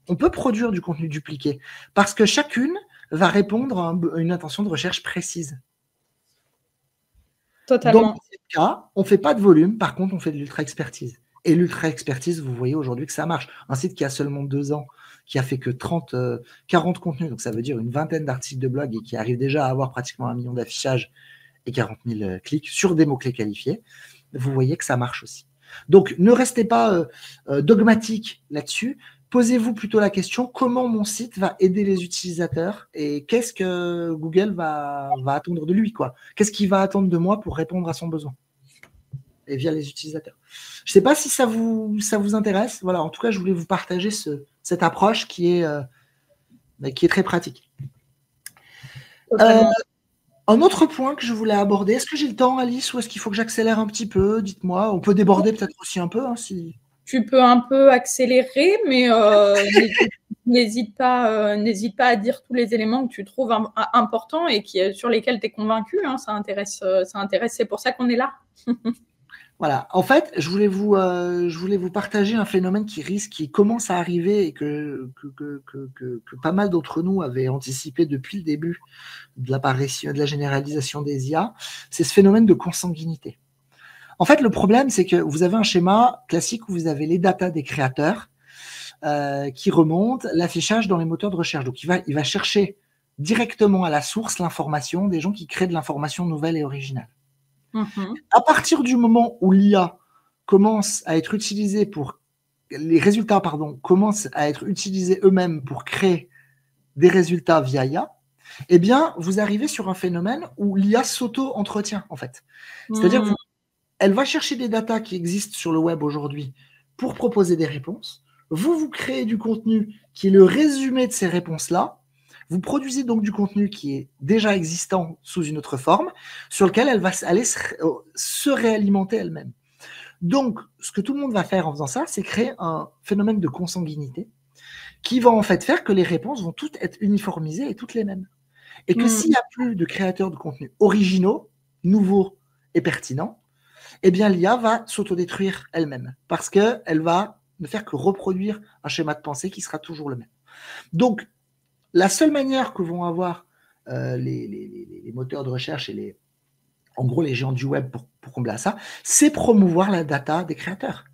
On peut produire du contenu dupliqué parce que chacune va répondre à une intention de recherche précise. Totalement. Dans ce cas, on ne fait pas de volume, par contre, on fait de l'ultra-expertise. Et l'ultra-expertise, vous voyez aujourd'hui que ça marche. Un site qui a seulement 2 ans, qui a fait que 40 contenus, donc ça veut dire une vingtaine d'articles de blog et qui arrive déjà à avoir pratiquement 1 million d'affichages et 40 000 clics sur des mots-clés qualifiés, vous voyez que ça marche aussi. Donc, ne restez pas dogmatique là-dessus. Posez-vous plutôt la question, comment mon site va aider les utilisateurs et qu'est-ce que Google va attendre de lui, quoi. Qu'est-ce qu'il va attendre de moi pour répondre à son besoin et via les utilisateurs. Je ne sais pas si ça vous intéresse. Voilà, en tout cas, je voulais vous partager cette approche qui est très pratique. Un autre point que je voulais aborder, est-ce que j'ai le temps, Alice, ou est-ce qu'il faut que j'accélère un petit peu? Dites-moi. On peut déborder peut-être aussi un peu. Si... Tu peux un peu accélérer, mais n'hésite pas à dire tous les éléments que tu trouves importants et sur lesquels tu es convaincu. Hein, ça intéresse, c'est pour ça qu'on est là. Voilà. En fait, je voulais vous partager un phénomène qui commence à arriver et que pas mal d'entre nous avaient anticipé depuis le début de l'apparition, de la généralisation des IA. C'est ce phénomène de consanguinité. En fait, le problème, c'est que vous avez un schéma classique où vous avez les datas des créateurs qui remontent l'affichage dans les moteurs de recherche. Donc, il va chercher directement à la source l'information des gens qui créent de l'information nouvelle et originale. À partir du moment où l'IA commence à être utilisée les résultats, commencent à être utilisés eux-mêmes pour créer des résultats via IA, eh bien, vous arrivez sur un phénomène où l'IA s'auto-entretient, en fait. C'est-à-dire elle va chercher des datas qui existent sur le web aujourd'hui pour proposer des réponses. Vous créez du contenu qui est le résumé de ces réponses-là. Vous produisez donc du contenu qui est déjà existant sous une autre forme, sur lequel elle va aller se réalimenter elle-même. Donc, ce que tout le monde va faire en faisant ça, c'est créer un phénomène de consanguinité qui va en fait faire que les réponses vont toutes être uniformisées et toutes les mêmes. Et que s'il n'y a plus de créateurs de contenu originaux, nouveaux et pertinents, eh bien l'IA va s'autodétruire elle-même parce qu'elle va ne faire que reproduire un schéma de pensée qui sera toujours le même. Donc, la seule manière que vont avoir les moteurs de recherche et en gros les géants du web pour combler à ça, c'est promouvoir la data des créateurs.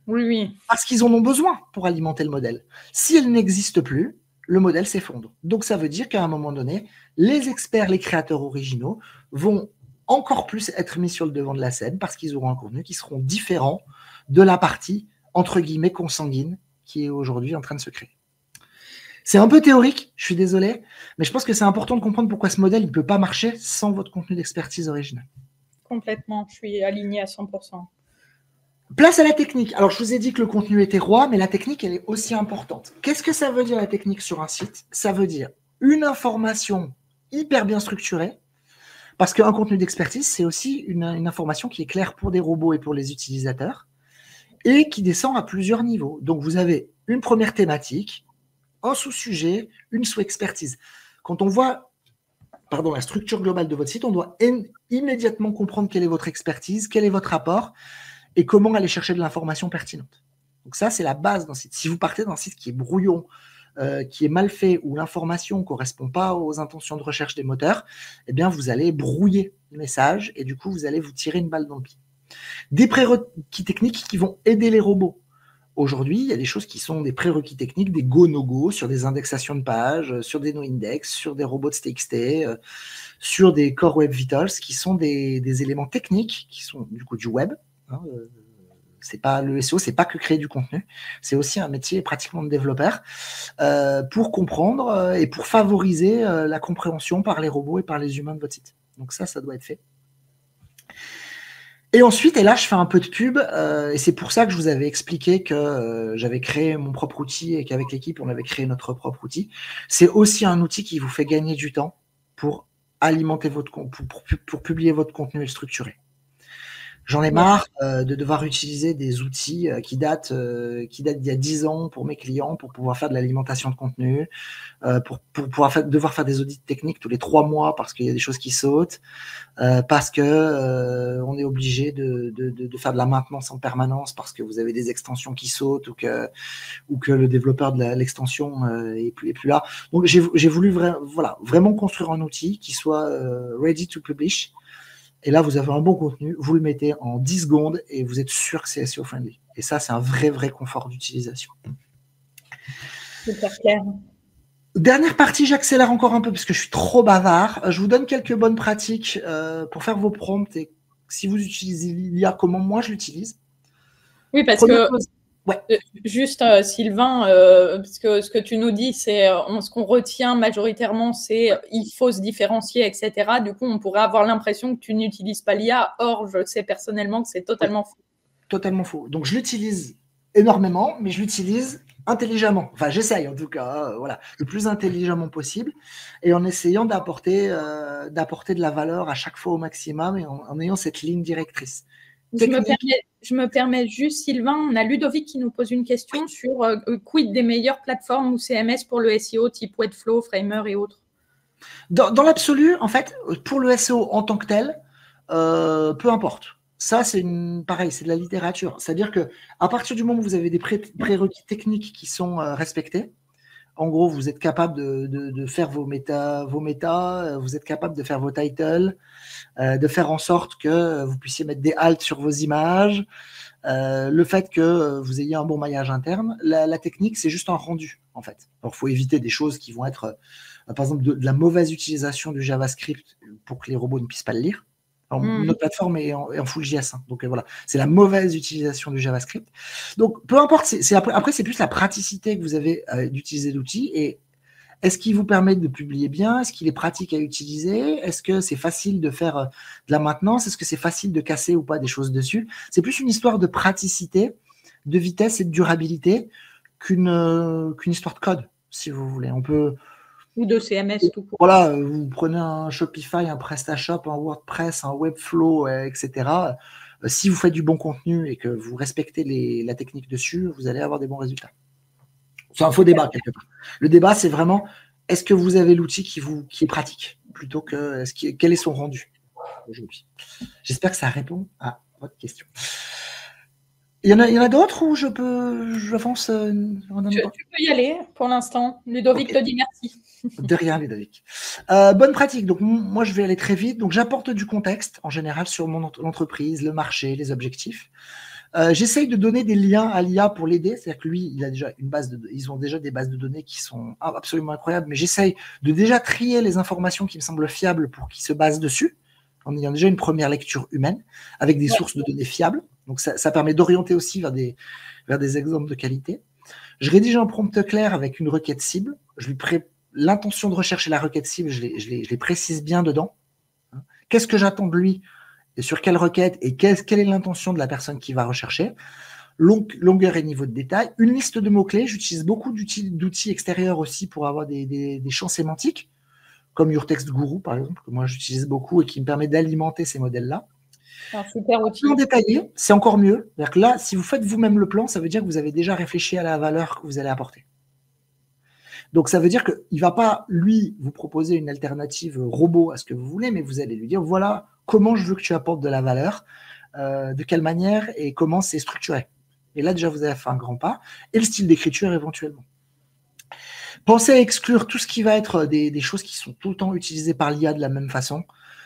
Oui, oui. Parce qu'ils en ont besoin pour alimenter le modèle. Si elle n'existe plus, le modèle s'effondre. Donc ça veut dire qu'à un moment donné, les experts, les créateurs originaux vont encore plus être mis sur le devant de la scène parce qu'ils auront un contenu qui seront différents de la partie, entre guillemets, consanguine qui est aujourd'hui en train de se créer. C'est un peu théorique, je suis désolé, mais je pense que c'est important de comprendre pourquoi ce modèle ne peut pas marcher sans votre contenu d'expertise original. Complètement, je suis alignée à 100%. Place à la technique. Alors, je vous ai dit que le contenu était roi, mais la technique, elle est aussi importante. Qu'est-ce que ça veut dire, la technique sur un site? Ça veut dire une information hyper bien structurée, parce qu'un contenu d'expertise, c'est aussi une information qui est claire pour des robots et pour les utilisateurs, et qui descend à plusieurs niveaux. Donc, vous avez une première thématique, un sous-sujet, une sous-expertise. Quand on voit la structure globale de votre site, on doit immédiatement comprendre quelle est votre expertise, quel est votre rapport, et comment aller chercher de l'information pertinente. Donc ça, c'est la base d'un site. Si vous partez d'un site qui est brouillon, qui est mal fait, où l'information ne correspond pas aux intentions de recherche des moteurs, eh bien, vous allez brouiller le message et du coup, vous allez vous tirer une balle dans le pied. Des prérequis techniques qui vont aider les robots. Aujourd'hui, il y a des choses qui sont des prérequis techniques, des go, no-go, sur des indexations de pages, sur des no-index, sur des robots de TXT, sur des Core Web Vitals, qui sont des éléments techniques, qui sont du coup du web. C'est pas le SEO, c'est pas que créer du contenu, c'est aussi un métier pratiquement de développeur pour comprendre et pour favoriser la compréhension par les robots et par les humains de votre site. Donc ça doit être fait. Et ensuite, et là, je fais un peu de pub, et c'est pour ça que je vous avais expliqué que j'avais créé mon propre outil et qu'avec l'équipe, on avait créé notre propre outil. C'est aussi un outil qui vous fait gagner du temps pour alimenter votre pour publier votre contenu et le structurer. J'en ai marre de devoir utiliser des outils qui datent d'il y a 10 ans pour mes clients pour pouvoir faire de l'alimentation de contenu, pour pouvoir devoir faire des audits techniques tous les 3 mois parce qu'il y a des choses qui sautent, parce que on est obligé de faire de la maintenance en permanence parce que vous avez des extensions qui sautent ou que le développeur de l'extension est plus là. Donc j'ai voulu vraiment construire un outil qui soit ready to publish. Et là, vous avez un bon contenu, vous le mettez en 10 secondes et vous êtes sûr que c'est SEO friendly. Et ça, c'est un vrai confort d'utilisation. C'est clair. Dernière partie, j'accélère encore un peu parce que je suis trop bavard. Je vous donne quelques bonnes pratiques pour faire vos prompts et si vous utilisez l'IA, comment moi je l'utilise. Oui, parce que juste Sylvain, parce que ce que tu nous dis, c'est ce qu'on retient majoritairement, c'est il faut se différencier, etc. Du coup, on pourrait avoir l'impression que tu n'utilises pas l'IA. Or, je sais personnellement que c'est totalement faux. Totalement faux. Donc, je l'utilise énormément, mais je l'utilise intelligemment. Enfin, j'essaye en tout cas, le plus intelligemment possible, et en essayant d'apporter de la valeur à chaque fois au maximum et en ayant cette ligne directrice. Je me permets juste, Sylvain, on a Ludovic qui nous pose une question sur quid des meilleures plateformes ou CMS pour le SEO type Webflow, Framer et autres. Dans l'absolu, en fait, pour le SEO en tant que tel, peu importe. Ça, c'est pareil, c'est de la littérature. C'est-à-dire qu'à partir du moment où vous avez des prérequis techniques qui sont respectés, en gros, vous êtes capable de faire vos méta, vous êtes capable de faire vos titles, de faire en sorte que vous puissiez mettre des halts sur vos images, le fait que vous ayez un bon maillage interne. La technique, c'est juste un rendu, en fait. Alors, il faut éviter des choses qui vont être, par exemple, de la mauvaise utilisation du JavaScript pour que les robots ne puissent pas le lire. Alors, notre plateforme est en full JS, hein, donc voilà, c'est la mauvaise utilisation du JavaScript. Donc, peu importe, après, c'est plus la praticité que vous avez d'utiliser l'outil et est-ce qu'il vous permet de publier bien? Est-ce qu'il est pratique à utiliser? Est-ce que c'est facile de faire de la maintenance? Est-ce que c'est facile de casser ou pas des choses dessus? C'est plus une histoire de praticité, de vitesse et de durabilité qu'une histoire de code, si vous voulez. On peut... Ou de CMS tout court. Voilà, vous prenez un Shopify, un PrestaShop, un WordPress, un Webflow, etc. Si vous faites du bon contenu et que vous respectez la technique dessus, vous allez avoir des bons résultats. C'est un faux débat quelque part. Le débat, c'est vraiment est-ce que vous avez l'outil qui est pratique plutôt que quel est son rendu aujourd'hui. J'espère que ça répond à votre question. Il y en a d'autres ou j'avance Tu peux y aller pour l'instant. Ludovic te dit merci. De rien, Ludovic. Bonne pratique. Donc, moi, je vais aller très vite. Donc, j'apporte du contexte en général sur l'entreprise, le marché, les objectifs. J'essaye de donner des liens à l'IA pour l'aider. C'est-à-dire que lui, il a déjà ils ont déjà des bases de données qui sont absolument incroyables, mais j'essaye de déjà trier les informations qui me semblent fiables pour qu'il se base dessus, en ayant déjà une première lecture humaine, avec des sources de données fiables. Donc ça permet d'orienter aussi vers des exemples de qualité. Je rédige un prompt clair avec une requête cible. L'intention de recherche et la requête cible, je les précise bien dedans. Qu'est-ce que j'attends de lui et sur quelle requête et quelle est l'intention de la personne qui va rechercher. Longueur et niveau de détail. Une liste de mots-clés. J'utilise beaucoup d'outils extérieurs aussi pour avoir des champs sémantiques, comme UrTextGuru, par exemple, que moi j'utilise beaucoup et qui me permet d'alimenter ces modèles-là. Un super outil. Plan détaillé, c'est encore mieux. C'est-à-dire que là, si vous faites vous-même le plan, ça veut dire que vous avez déjà réfléchi à la valeur que vous allez apporter. Donc, ça veut dire qu'il ne va pas, lui, vous proposer une alternative robot à ce que vous voulez, mais vous allez lui dire, voilà comment je veux que tu apportes de la valeur, de quelle manière et comment c'est structuré. Et là, déjà, vous avez fait un grand pas. Et le style d'écriture, éventuellement. Pensez à exclure tout ce qui va être des choses qui sont tout le temps utilisées par l'IA de la même façon.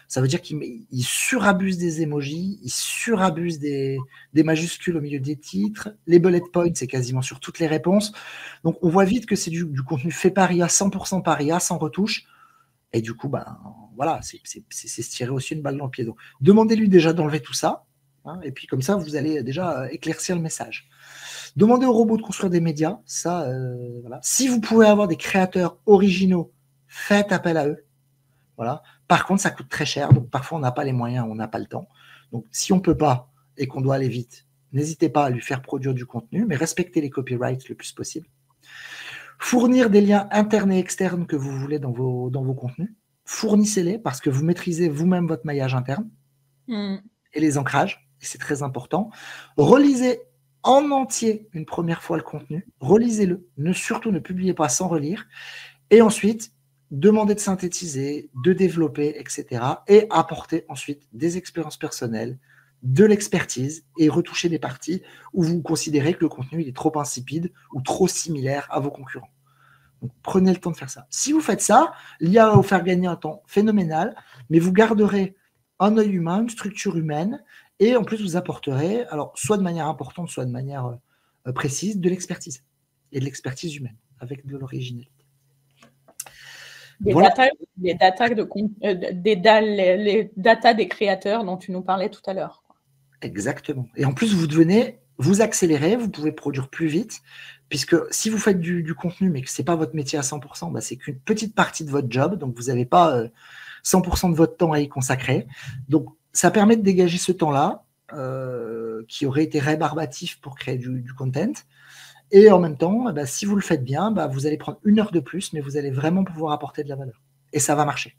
Ça veut dire qu'il surabuse des emojis, il surabuse des majuscules au milieu des titres. Les bullet points, c'est quasiment sur toutes les réponses. Donc, on voit vite que c'est du contenu fait par IA, 100% par IA, sans retouche. Et du coup, voilà, c'est se tirer aussi une balle dans le pied. Donc, demandez-lui déjà d'enlever tout ça. Hein, et puis, comme ça, vous allez déjà éclaircir le message. Demandez au robot de construire des médias. Ça, voilà. Si vous pouvez avoir des créateurs originaux, faites appel à eux. Voilà. Par contre, ça coûte très cher. Donc, parfois, on n'a pas les moyens, on n'a pas le temps. Donc, si on ne peut pas et qu'on doit aller vite, n'hésitez pas à lui faire produire du contenu, mais respectez les copyrights le plus possible. Fournir des liens internes et externes que vous voulez dans vos contenus. Fournissez-les parce que vous maîtrisez vous-même votre maillage interne et les ancrages. Et c'est très important. Relisez en entier une première fois le contenu. Relisez-le. Surtout ne publiez pas sans relire. Et ensuite, demandez de synthétiser, de développer, etc. Et apporter ensuite des expériences personnelles, de l'expertise et retoucher des parties où vous considérez que le contenu il est trop insipide ou trop similaire à vos concurrents. Donc, prenez le temps de faire ça. Si vous faites ça, l'IA va vous faire gagner un temps phénoménal, mais vous garderez un œil humain, une structure humaine, et en plus vous apporterez, alors soit de manière importante, soit de manière précise, de l'expertise et de l'expertise humaine avec de l'originalité. Les datas des créateurs dont tu nous parlais tout à l'heure. Exactement. Et en plus, vous accélérez, vous pouvez produire plus vite, puisque si vous faites du contenu, mais que ce n'est pas votre métier à 100%, c'est qu'une petite partie de votre job, donc vous n'avez pas 100% de votre temps à y consacrer. Donc, ça permet de dégager ce temps-là, qui aurait été rébarbatif pour créer du content. Et en même temps, si vous le faites bien, vous allez prendre 1 heure de plus, mais vous allez vraiment pouvoir apporter de la valeur. Et ça va marcher.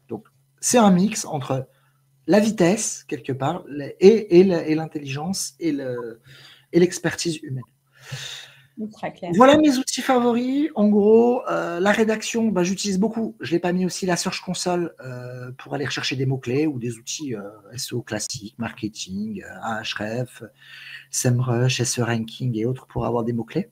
Donc, c'est un mix entre la vitesse, quelque part, et l'intelligence et l'expertise humaine. Très clair. Voilà mes outils favoris. En gros, la rédaction, j'utilise beaucoup. Je n'ai pas mis aussi la Search Console pour aller rechercher des mots-clés ou des outils SEO classiques, marketing, Ahref, SEMrush, SE Ranking et autres pour avoir des mots-clés.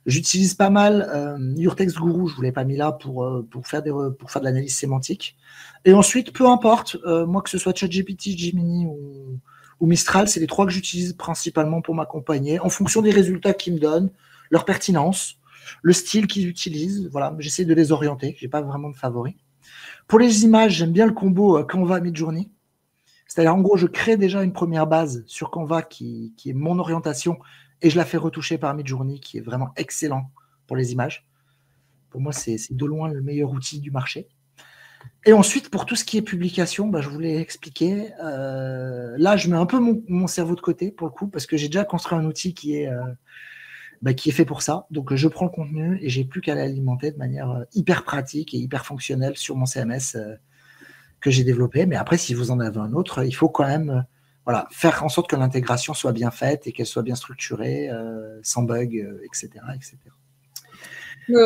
J'utilise pas mal UrTextGuru, je ne vous l'ai pas mis là pour faire de l'analyse sémantique. Et ensuite, peu importe, moi que ce soit ChatGPT, Gemini ou Mistral, c'est les 3 que j'utilise principalement pour m'accompagner en fonction des résultats qu'ils me donnent, leur pertinence, le style qu'ils utilisent. Voilà, j'essaie de les orienter. Je n'ai pas vraiment de favoris. Pour les images, j'aime bien le combo Canva Midjourney. C'est-à-dire, en gros, je crée déjà une première base sur Canva qui est mon orientation et je la fais retoucher par Midjourney qui est vraiment excellent pour les images. Pour moi, c'est de loin le meilleur outil du marché. Et ensuite, pour tout ce qui est publication, je vous l'ai expliqué. Là, je mets un peu mon cerveau de côté pour le coup parce que j'ai déjà construit un outil qui est fait pour ça. Donc, je prends le contenu et j'ai plus qu'à l'alimenter de manière hyper pratique et hyper fonctionnelle sur mon CMS que j'ai développé. Mais après, si vous en avez un autre, il faut quand même faire en sorte que l'intégration soit bien faite et qu'elle soit bien structurée, sans bug, etc. etc.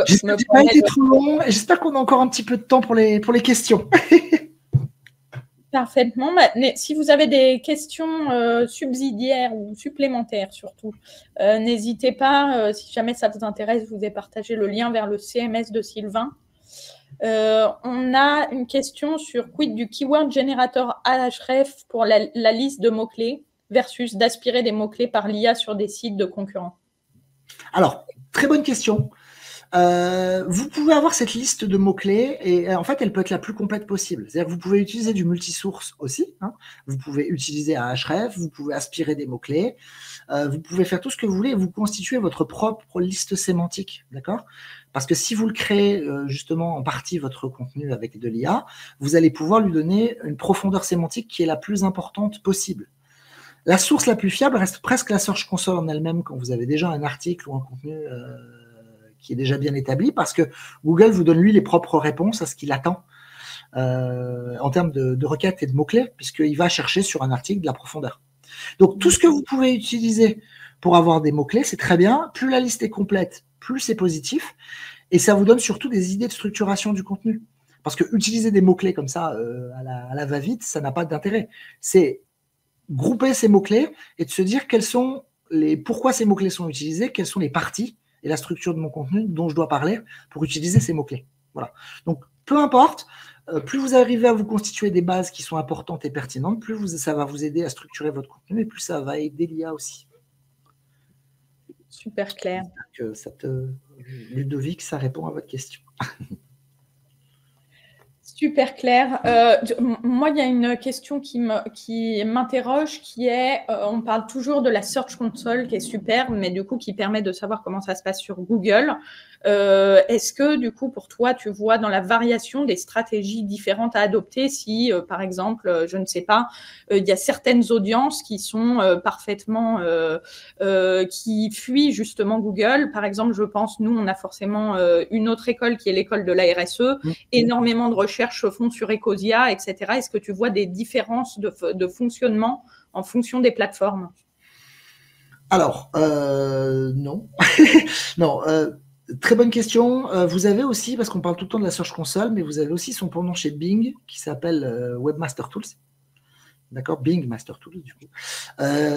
J'espère que j'ai pas été trop long et j'espère qu'on a encore un petit peu de temps pour les questions. Parfaitement. Si vous avez des questions subsidiaires ou supplémentaires surtout, n'hésitez pas, si jamais ça vous intéresse, je vous ai partagé le lien vers le CMS de Sylvain. On a une question sur quid du Keyword Generator Ahref pour la liste de mots-clés. versus d'aspirer des mots-clés par l'IA sur des sites de concurrents? Alors, très bonne question. Vous pouvez avoir cette liste de mots-clés et en fait, elle peut être la plus complète possible. C'est-à-dire que vous pouvez utiliser du multisource aussi. Hein. Vous pouvez utiliser Ahref, vous pouvez aspirer des mots-clés, vous pouvez faire tout ce que vous voulez et vous constituez votre propre liste sémantique. D'accord? Parce que si vous le créez justement en partie votre contenu avec de l'IA, vous allez pouvoir lui donner une profondeur sémantique qui est la plus importante possible. La source la plus fiable reste presque la Search Console en elle-même quand vous avez déjà un article ou un contenu qui est déjà bien établi, parce que Google vous donne lui les propres réponses à ce qu'il attend en termes de requêtes et de mots-clés, puisqu'il va chercher sur un article de la profondeur. Donc tout ce que vous pouvez utiliser pour avoir des mots-clés, c'est très bien. Plus la liste est complète, plus c'est positif, et ça vous donne surtout des idées de structuration du contenu. Parce que utiliser des mots-clés comme ça à la va-vite, ça n'a pas d'intérêt. C'est grouper ces mots-clés et de se dire pourquoi ces mots-clés sont utilisés, quelles sont les parties et la structure de mon contenu dont je dois parler pour utiliser ces mots-clés. Voilà. Donc, peu importe, plus vous arrivez à vous constituer des bases qui sont importantes et pertinentes, plus ça va vous aider à structurer votre contenu et plus ça va aider l'IA aussi. Super clair. J'espère que Ludovic, ça répond à votre question. Super clair. Moi, il y a une question qui m'interroge, qui est, on parle toujours de la Search Console, qui est super, mais du coup, qui permet de savoir comment ça se passe sur Google. Est-ce que, du coup, pour toi, tu vois dans la variation des stratégies différentes à adopter si, par exemple, je ne sais pas, il y a certaines audiences qui sont parfaitement, qui fuient justement Google. Par exemple, je pense, nous, on a forcément une autre école qui est l'école de la RSE, énormément de recherches se font sur Ecosia, etc. Est-ce que tu vois des différences de fonctionnement en fonction des plateformes? Alors, non. Non, très bonne question. Vous avez aussi, parce qu'on parle tout le temps de la Search Console, mais vous avez aussi son pendant chez Bing qui s'appelle Webmaster Tools. D'accord, Bing Master Tools, du coup.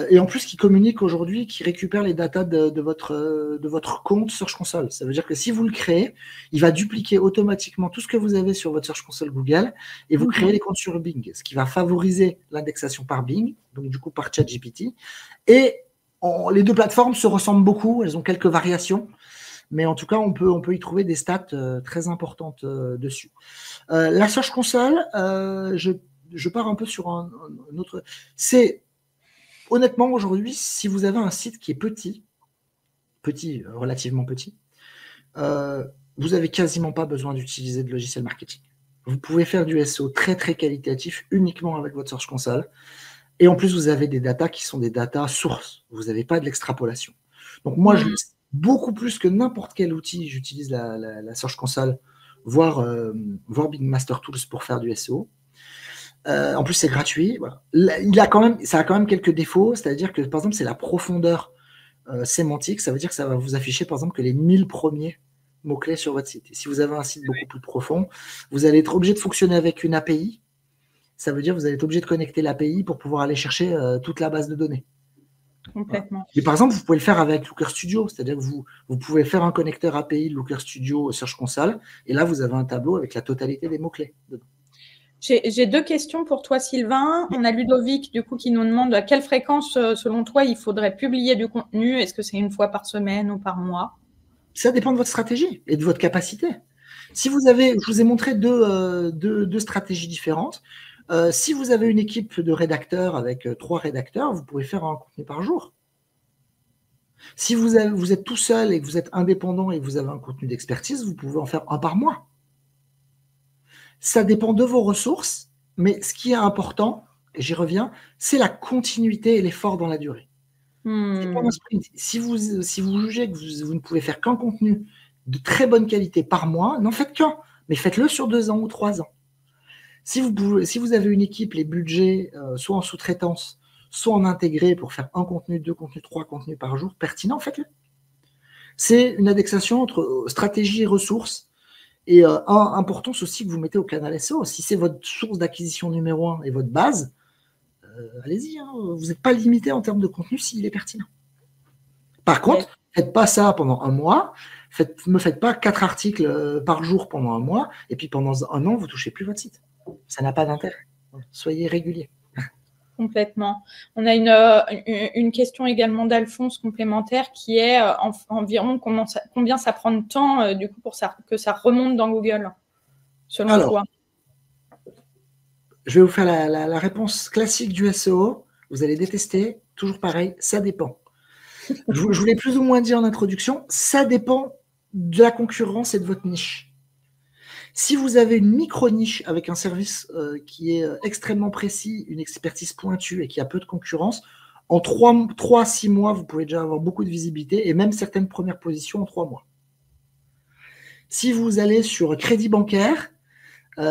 Et en plus, qui communique aujourd'hui, qui récupère les datas de votre compte Search Console. Ça veut dire que si vous le créez, il va dupliquer automatiquement tout ce que vous avez sur votre Search Console Google et vous créez les comptes sur Bing, ce qui va favoriser l'indexation par Bing, donc du coup par ChatGPT. Et les deux plateformes se ressemblent beaucoup, elles ont quelques variations, mais en tout cas, on peut y trouver des stats très importantes dessus. La Search Console, je pars un peu sur un autre. C'est honnêtement aujourd'hui, si vous avez un site qui est petit, relativement petit, vous avez quasiment pas besoin d'utiliser de logiciel marketing. Vous pouvez faire du SEO très très qualitatif uniquement avec votre Search Console. Et en plus, vous avez des datas qui sont des datas sources. Vous n'avez pas de l'extrapolation. Donc moi, beaucoup plus que n'importe quel outil, j'utilise la Search Console, voire Bing Master Tools pour faire du SEO. En plus, c'est gratuit. Voilà. Ça a quand même quelques défauts, c'est-à-dire que, par exemple, c'est la profondeur sémantique. Ça veut dire que ça va vous afficher, par exemple, que les 1000 premiers mots-clés sur votre site. Et si vous avez un site beaucoup plus profond, vous allez être obligé de fonctionner avec une API. Ça veut dire que vous allez être obligé de connecter l'API pour pouvoir aller chercher toute la base de données. Complètement. Voilà. Et par exemple, vous pouvez le faire avec Looker Studio, c'est-à-dire que vous pouvez faire un connecteur API de Looker Studio Search Console, et là, vous avez un tableau avec la totalité des mots-clés dedans. J'ai deux questions pour toi, Sylvain. On a Ludovic, du coup, qui nous demande à quelle fréquence, selon toi, il faudrait publier du contenu. Est-ce que c'est une fois par semaine ou par mois? Ça dépend de votre stratégie et de votre capacité. Si vous avez, je vous ai montré deux stratégies différentes. Si vous avez une équipe de rédacteurs avec 3 rédacteurs, vous pouvez faire un contenu par jour. Si vous êtes tout seul et que vous êtes indépendant et que vous avez un contenu d'expertise, vous pouvez en faire un par mois. Ça dépend de vos ressources, mais ce qui est important, et j'y reviens, c'est la continuité et l'effort dans la durée. C'est pas un sprint. Si vous jugez que vous ne pouvez faire qu'un contenu de très bonne qualité par mois, n'en faites qu'un, mais faites-le sur 2 ans ou 3 ans. Si vous avez une équipe, les budgets, soit en sous-traitance, soit en intégré pour faire un contenu, 2 contenus, 3 contenus par jour, pertinent, faites-le. C'est une indexation entre stratégie et ressources. Et importance aussi que vous mettez au canal SEO. Si c'est votre source d'acquisition numéro 1 et votre base, allez-y. Hein, vous n'êtes pas limité en termes de contenu s'il est pertinent. Par contre, faites pas ça pendant un mois. Me faites pas 4 articles par jour pendant un mois. Et puis pendant un an, vous ne touchez plus votre site. Ça n'a pas d'intérêt. Soyez régulier. Complètement. On a une question également d'Alphonse complémentaire qui est environ combien ça prend de temps du coup pour que ça remonte dans Google, selon toi? Je vais vous faire la réponse classique du SEO. Vous allez détester. Toujours pareil, ça dépend. Je vous l'ai plus ou moins dit en introduction, ça dépend de la concurrence et de votre niche. Si vous avez une micro-niche avec un service qui est extrêmement précis, une expertise pointue et qui a peu de concurrence, en 3 à 6 mois, vous pouvez déjà avoir beaucoup de visibilité et même certaines premières positions en 3 mois. Si vous allez sur crédit bancaire, vous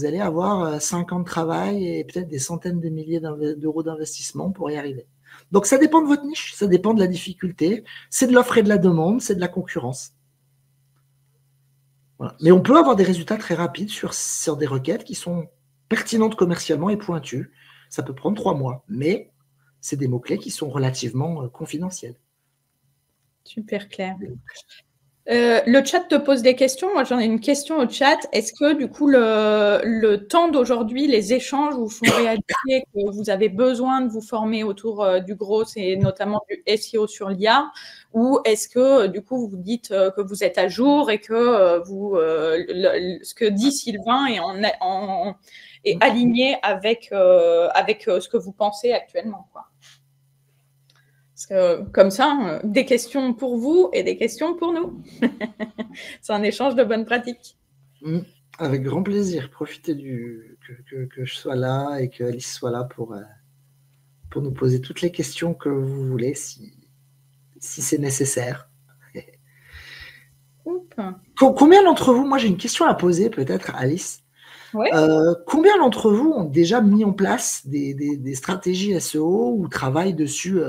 allez avoir 5 ans de travail et peut-être des centaines de milliers d'euros d'investissement pour y arriver. Donc, ça dépend de votre niche, ça dépend de la difficulté, c'est de l'offre et de la demande, c'est de la concurrence. Voilà. Mais on peut avoir des résultats très rapides sur des requêtes qui sont pertinentes commercialement et pointues. Ça peut prendre 3 mois, mais c'est des mots-clés qui sont relativement confidentiels. Super clair. Le chat te pose des questions. Moi, j'en ai une question au chat. Est-ce que, du coup, le temps d'aujourd'hui, les échanges vous font réaliser que vous avez besoin de vous former autour du gros et notamment du SEO sur l'IA? Ou est-ce que, du coup, vous dites que vous êtes à jour et que ce que dit Sylvain est aligné avec ce que vous pensez actuellement, quoi? Parce que, comme ça, des questions pour vous et des questions pour nous. C'est un échange de bonnes pratiques. Avec grand plaisir. Profitez que je sois là et que Alice soit là pour nous poser toutes les questions que vous voulez, si c'est nécessaire. Combien d'entre vous, moi j'ai une question à poser peut-être, Alice. Ouais. Combien d'entre vous ont déjà mis en place des stratégies SEO ou travaillent dessus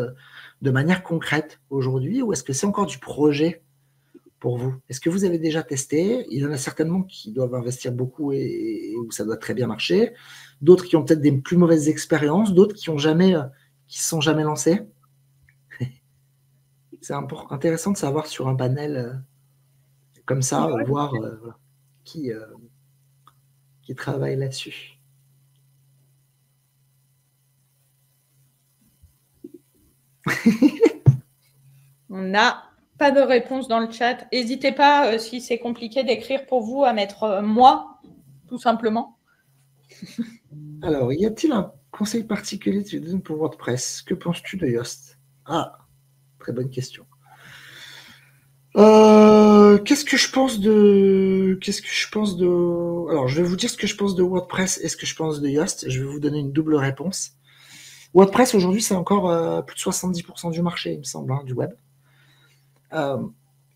de manière concrète aujourd'hui, ou est-ce que c'est encore du projet pour vous? Est-ce que vous avez déjà testé? Il y en a certainement qui doivent investir beaucoup et où ça doit très bien marcher, d'autres qui ont peut-être des plus mauvaises expériences, d'autres qui se sont jamais lancés. C'est intéressant de savoir sur un panel comme ça, voir qui travaille là-dessus. On n'a pas de réponse dans le chat. N'hésitez pas, si c'est compliqué d'écrire pour vous, à mettre moi, tout simplement. Alors, y a-t-il un conseil particulier que tu donnes pour WordPress? Que penses-tu de Yoast? Ah, très bonne question. Qu'est-ce que je pense de... Alors, je vais vous dire ce que je pense de WordPress et ce que je pense de Yoast. Je vais vous donner une double réponse. WordPress, aujourd'hui, c'est encore plus de 70% du marché, il me semble, du web.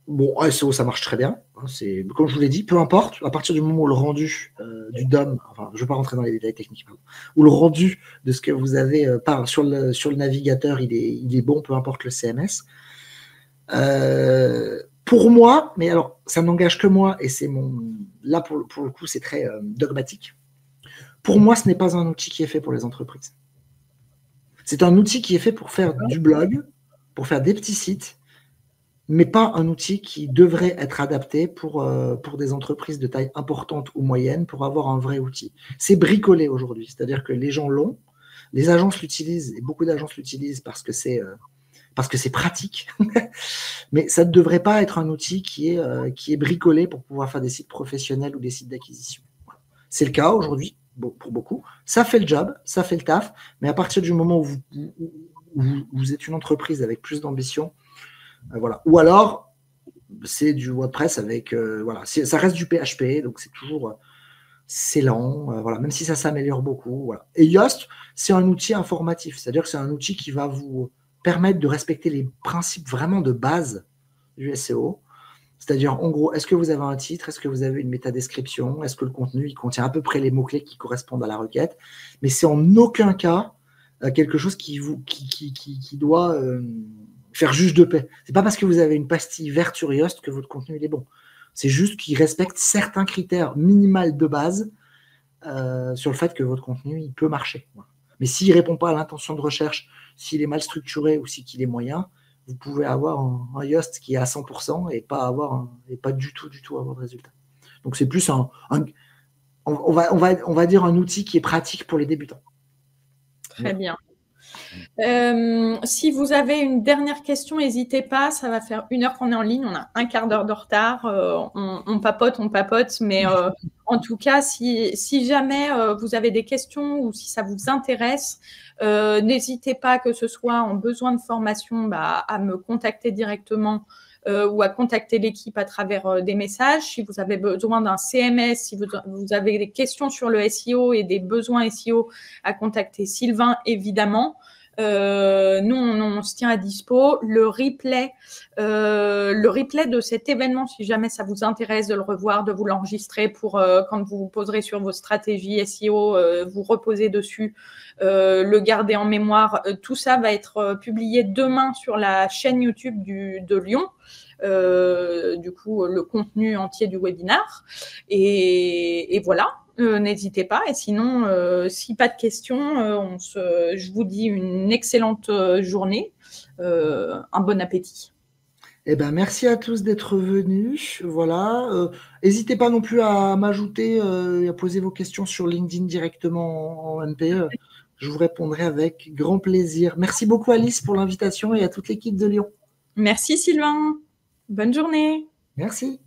Bon, SEO, ça marche très bien. Comme je vous l'ai dit, peu importe, à partir du moment où le rendu du DOM, enfin, je ne vais pas rentrer dans les détails techniques, où le rendu de ce que vous avez sur le navigateur, il est bon, peu importe le CMS. Pour moi, mais alors, ça n'engage que moi, et c'est là, pour le coup, c'est très dogmatique. Pour moi, ce n'est pas un outil qui est fait pour les entreprises. C'est un outil qui est fait pour faire du blog, pour faire des petits sites, mais pas un outil qui devrait être adapté pour des entreprises de taille importante ou moyenne pour avoir un vrai outil. C'est bricolé aujourd'hui, c'est-à-dire que les gens l'ont, les agences l'utilisent, et beaucoup d'agences l'utilisent parce que c'est pratique, mais ça ne devrait pas être un outil qui est bricolé pour pouvoir faire des sites professionnels ou des sites d'acquisition. Voilà. C'est le cas aujourd'hui pour beaucoup. Ça fait le job, ça fait le taf, mais à partir du moment où vous êtes une entreprise avec plus d'ambition, voilà. Ou alors, c'est du WordPress avec... voilà, ça reste du PHP, donc c'est toujours... c'est lent, voilà, même si ça s'améliore beaucoup. Voilà. Et Yoast, c'est un outil informatif, c'est-à-dire que c'est un outil qui va vous permettre de respecter les principes vraiment de base du SEO. C'est-à-dire, en gros, est-ce que vous avez un titre? Est-ce que vous avez une métadescription? Est-ce que le contenu il contient à peu près les mots-clés qui correspondent à la requête? Mais c'est en aucun cas quelque chose qui doit faire juge de paix. C'est pas parce que vous avez une pastille verte sur Yoast que votre contenu il est bon. C'est juste qu'il respecte certains critères minimaux de base sur le fait que votre contenu il peut marcher. Voilà. Mais s'il ne répond pas à l'intention de recherche, s'il est mal structuré ou s'il est moyen, vous pouvez avoir un Yoast qui est à 100% et pas du tout avoir de résultat. Donc c'est plus on va dire un outil qui est pratique pour les débutants. Très bien. Si vous avez une dernière question, n'hésitez pas. Ça va faire 1 heure qu'on est en ligne. On a un quart d'heure de retard. On papote. Mais en tout cas, si jamais vous avez des questions ou si ça vous intéresse, n'hésitez pas, que ce soit en besoin de formation, à me contacter directement ou à contacter l'équipe à travers des messages. Si vous avez besoin d'un CMS, si vous avez des questions sur le SEO et des besoins SEO, à contacter Sylvain, évidemment. Nous, on se tient à dispo. Le replay de cet événement, si jamais ça vous intéresse de le revoir, de vous l'enregistrer pour quand vous vous poserez sur vos stratégies SEO, vous reposer dessus, le garder en mémoire. Tout ça va être publié demain sur la chaîne YouTube de Lyon. Du coup, le contenu entier du webinaire. Et voilà. N'hésitez pas. Et sinon, si pas de questions, je vous dis une excellente journée, un bon appétit. Eh ben, merci à tous d'être venus. Voilà. N'hésitez pas non plus à m'ajouter et à poser vos questions sur LinkedIn directement en MPE. Je vous répondrai avec grand plaisir. Merci beaucoup Alice pour l'invitation et à toute l'équipe de Lyon. Merci Sylvain. Bonne journée. Merci.